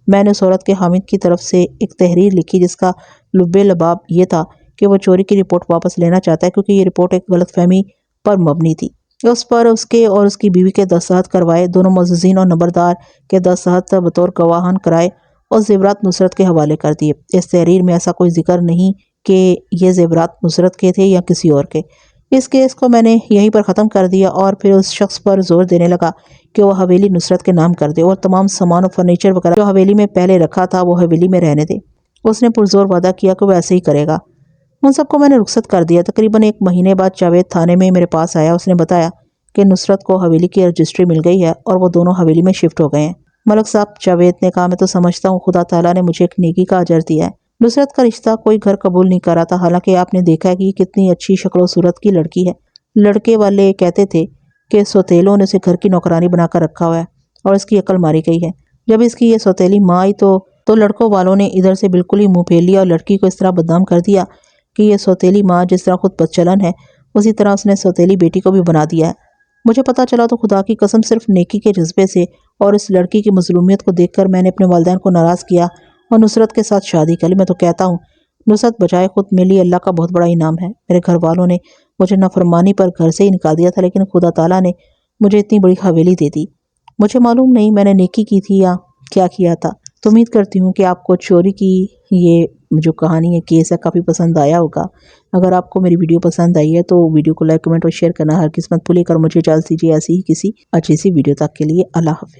میں نے اس عورت کے خاوند کی طرف سے ایک تحریر لکھی جس کا لب لباب یہ تھا کہ وہ چوری کی رپورٹ واپس لینا چاہتا ہے، کیونکہ یہ رپورٹ ایک غلط فہمی پر مبنی تھی۔ اس پر اس کے اور اس کی بیوی کے دستخط کروائے، دونوں معززین اور نمبردار کے دستخط بطور گواہان کرائے اور زیورات نصرت کے حوالے کر دیے۔ اس تحریر میں ایسا کوئی ذکر نہیں کہ یہ زیورات نصرت کے تھے یا کسی اور کے۔ اس کیس کو میں نے یہیں پر ختم کر دیا اور پھر اس شخص پر زور دینے لگا کہ وہ حویلی نصرت کے نام کر دے اور تمام سامان و فرنیچر وغیرہ جو حویلی میں پہلے رکھا تھا وہ حویلی میں رہنے دے۔ اس نے پرزور وعدہ کیا کہ وہ ایسے ہی کرے گا۔ ان سب کو میں نے رخصت کر دیا۔ تقریباً 1 مہینے بعد جاوید تھانے میں میرے پاس آیا۔ اس نے بتایا کہ نصرت کو حویلی کی رجسٹری مل گئی ہے اور وہ دونوں حویلی میں شفٹ ہو گئے ہیں۔ ملک صاحب، جاوید نے کہا، میں تو سمجھتا ہوں خدا تعالیٰ نے مجھے ایک نیکی کا اجر دیا ہے۔ نصرت کا رشتہ کوئی گھر قبول نہیں کر رہا تھا، حالانکہ آپ نے دیکھا ہے کہ یہ کتنی اچھی شکل و صورت کی لڑکی ہے۔ لڑکے والے کہتے تھے کہ سوتیلوں نے اسے گھر کی نوکرانی بنا کر رکھا ہوا ہے اور اس کی عقل ماری گئی ہے۔ جب اس کی یہ سوتیلی ماں آئی تو لڑکوں والوں نے ادھر سے بالکل ہی منہ پھیر لیا اور لڑکی کو اس طرح بدنام کر دیا کہ یہ سوتیلی ماں جس طرح خود بدچلن ہے اسی طرح اس نے سوتیلی بیٹی کو بھی بنا دیا ہے۔ مجھے پتہ چلا تو خدا کی قسم صرف نیکی کے جذبے سے اور اس لڑکی کی مظلومیت کو دیکھ کر میں نے اپنے والدین کو ناراض کیا اور نصرت کے ساتھ شادی کر لی۔ میں تو کہتا ہوں نصرت بجائے خود میرے لیے اللہ کا بہت بڑا انعام ہے۔ میرے گھر والوں نے مجھے نافرمانی پر گھر سے ہی نکال دیا تھا، لیکن خدا تعالیٰ نے مجھے اتنی بڑی حویلی دے دی۔ مجھے معلوم نہیں میں نے نیکی کی تھی یا کیا کیا تھا۔ تو امید کرتی ہوں کہ آپ کو چوری کی یہ جو کہانی ہے، کیس ہے، کافی پسند آیا ہوگا۔ اگر آپ کو میری ویڈیو پسند آئی ہے تو ویڈیو کو لائک، کمنٹ اور شیئر کرنا ہر قسمت بھولے کر مجھے اجازت دیجیے ایسی ہی کسی اچھی سی ویڈیو تک کے لیے۔ اللہ حافظ۔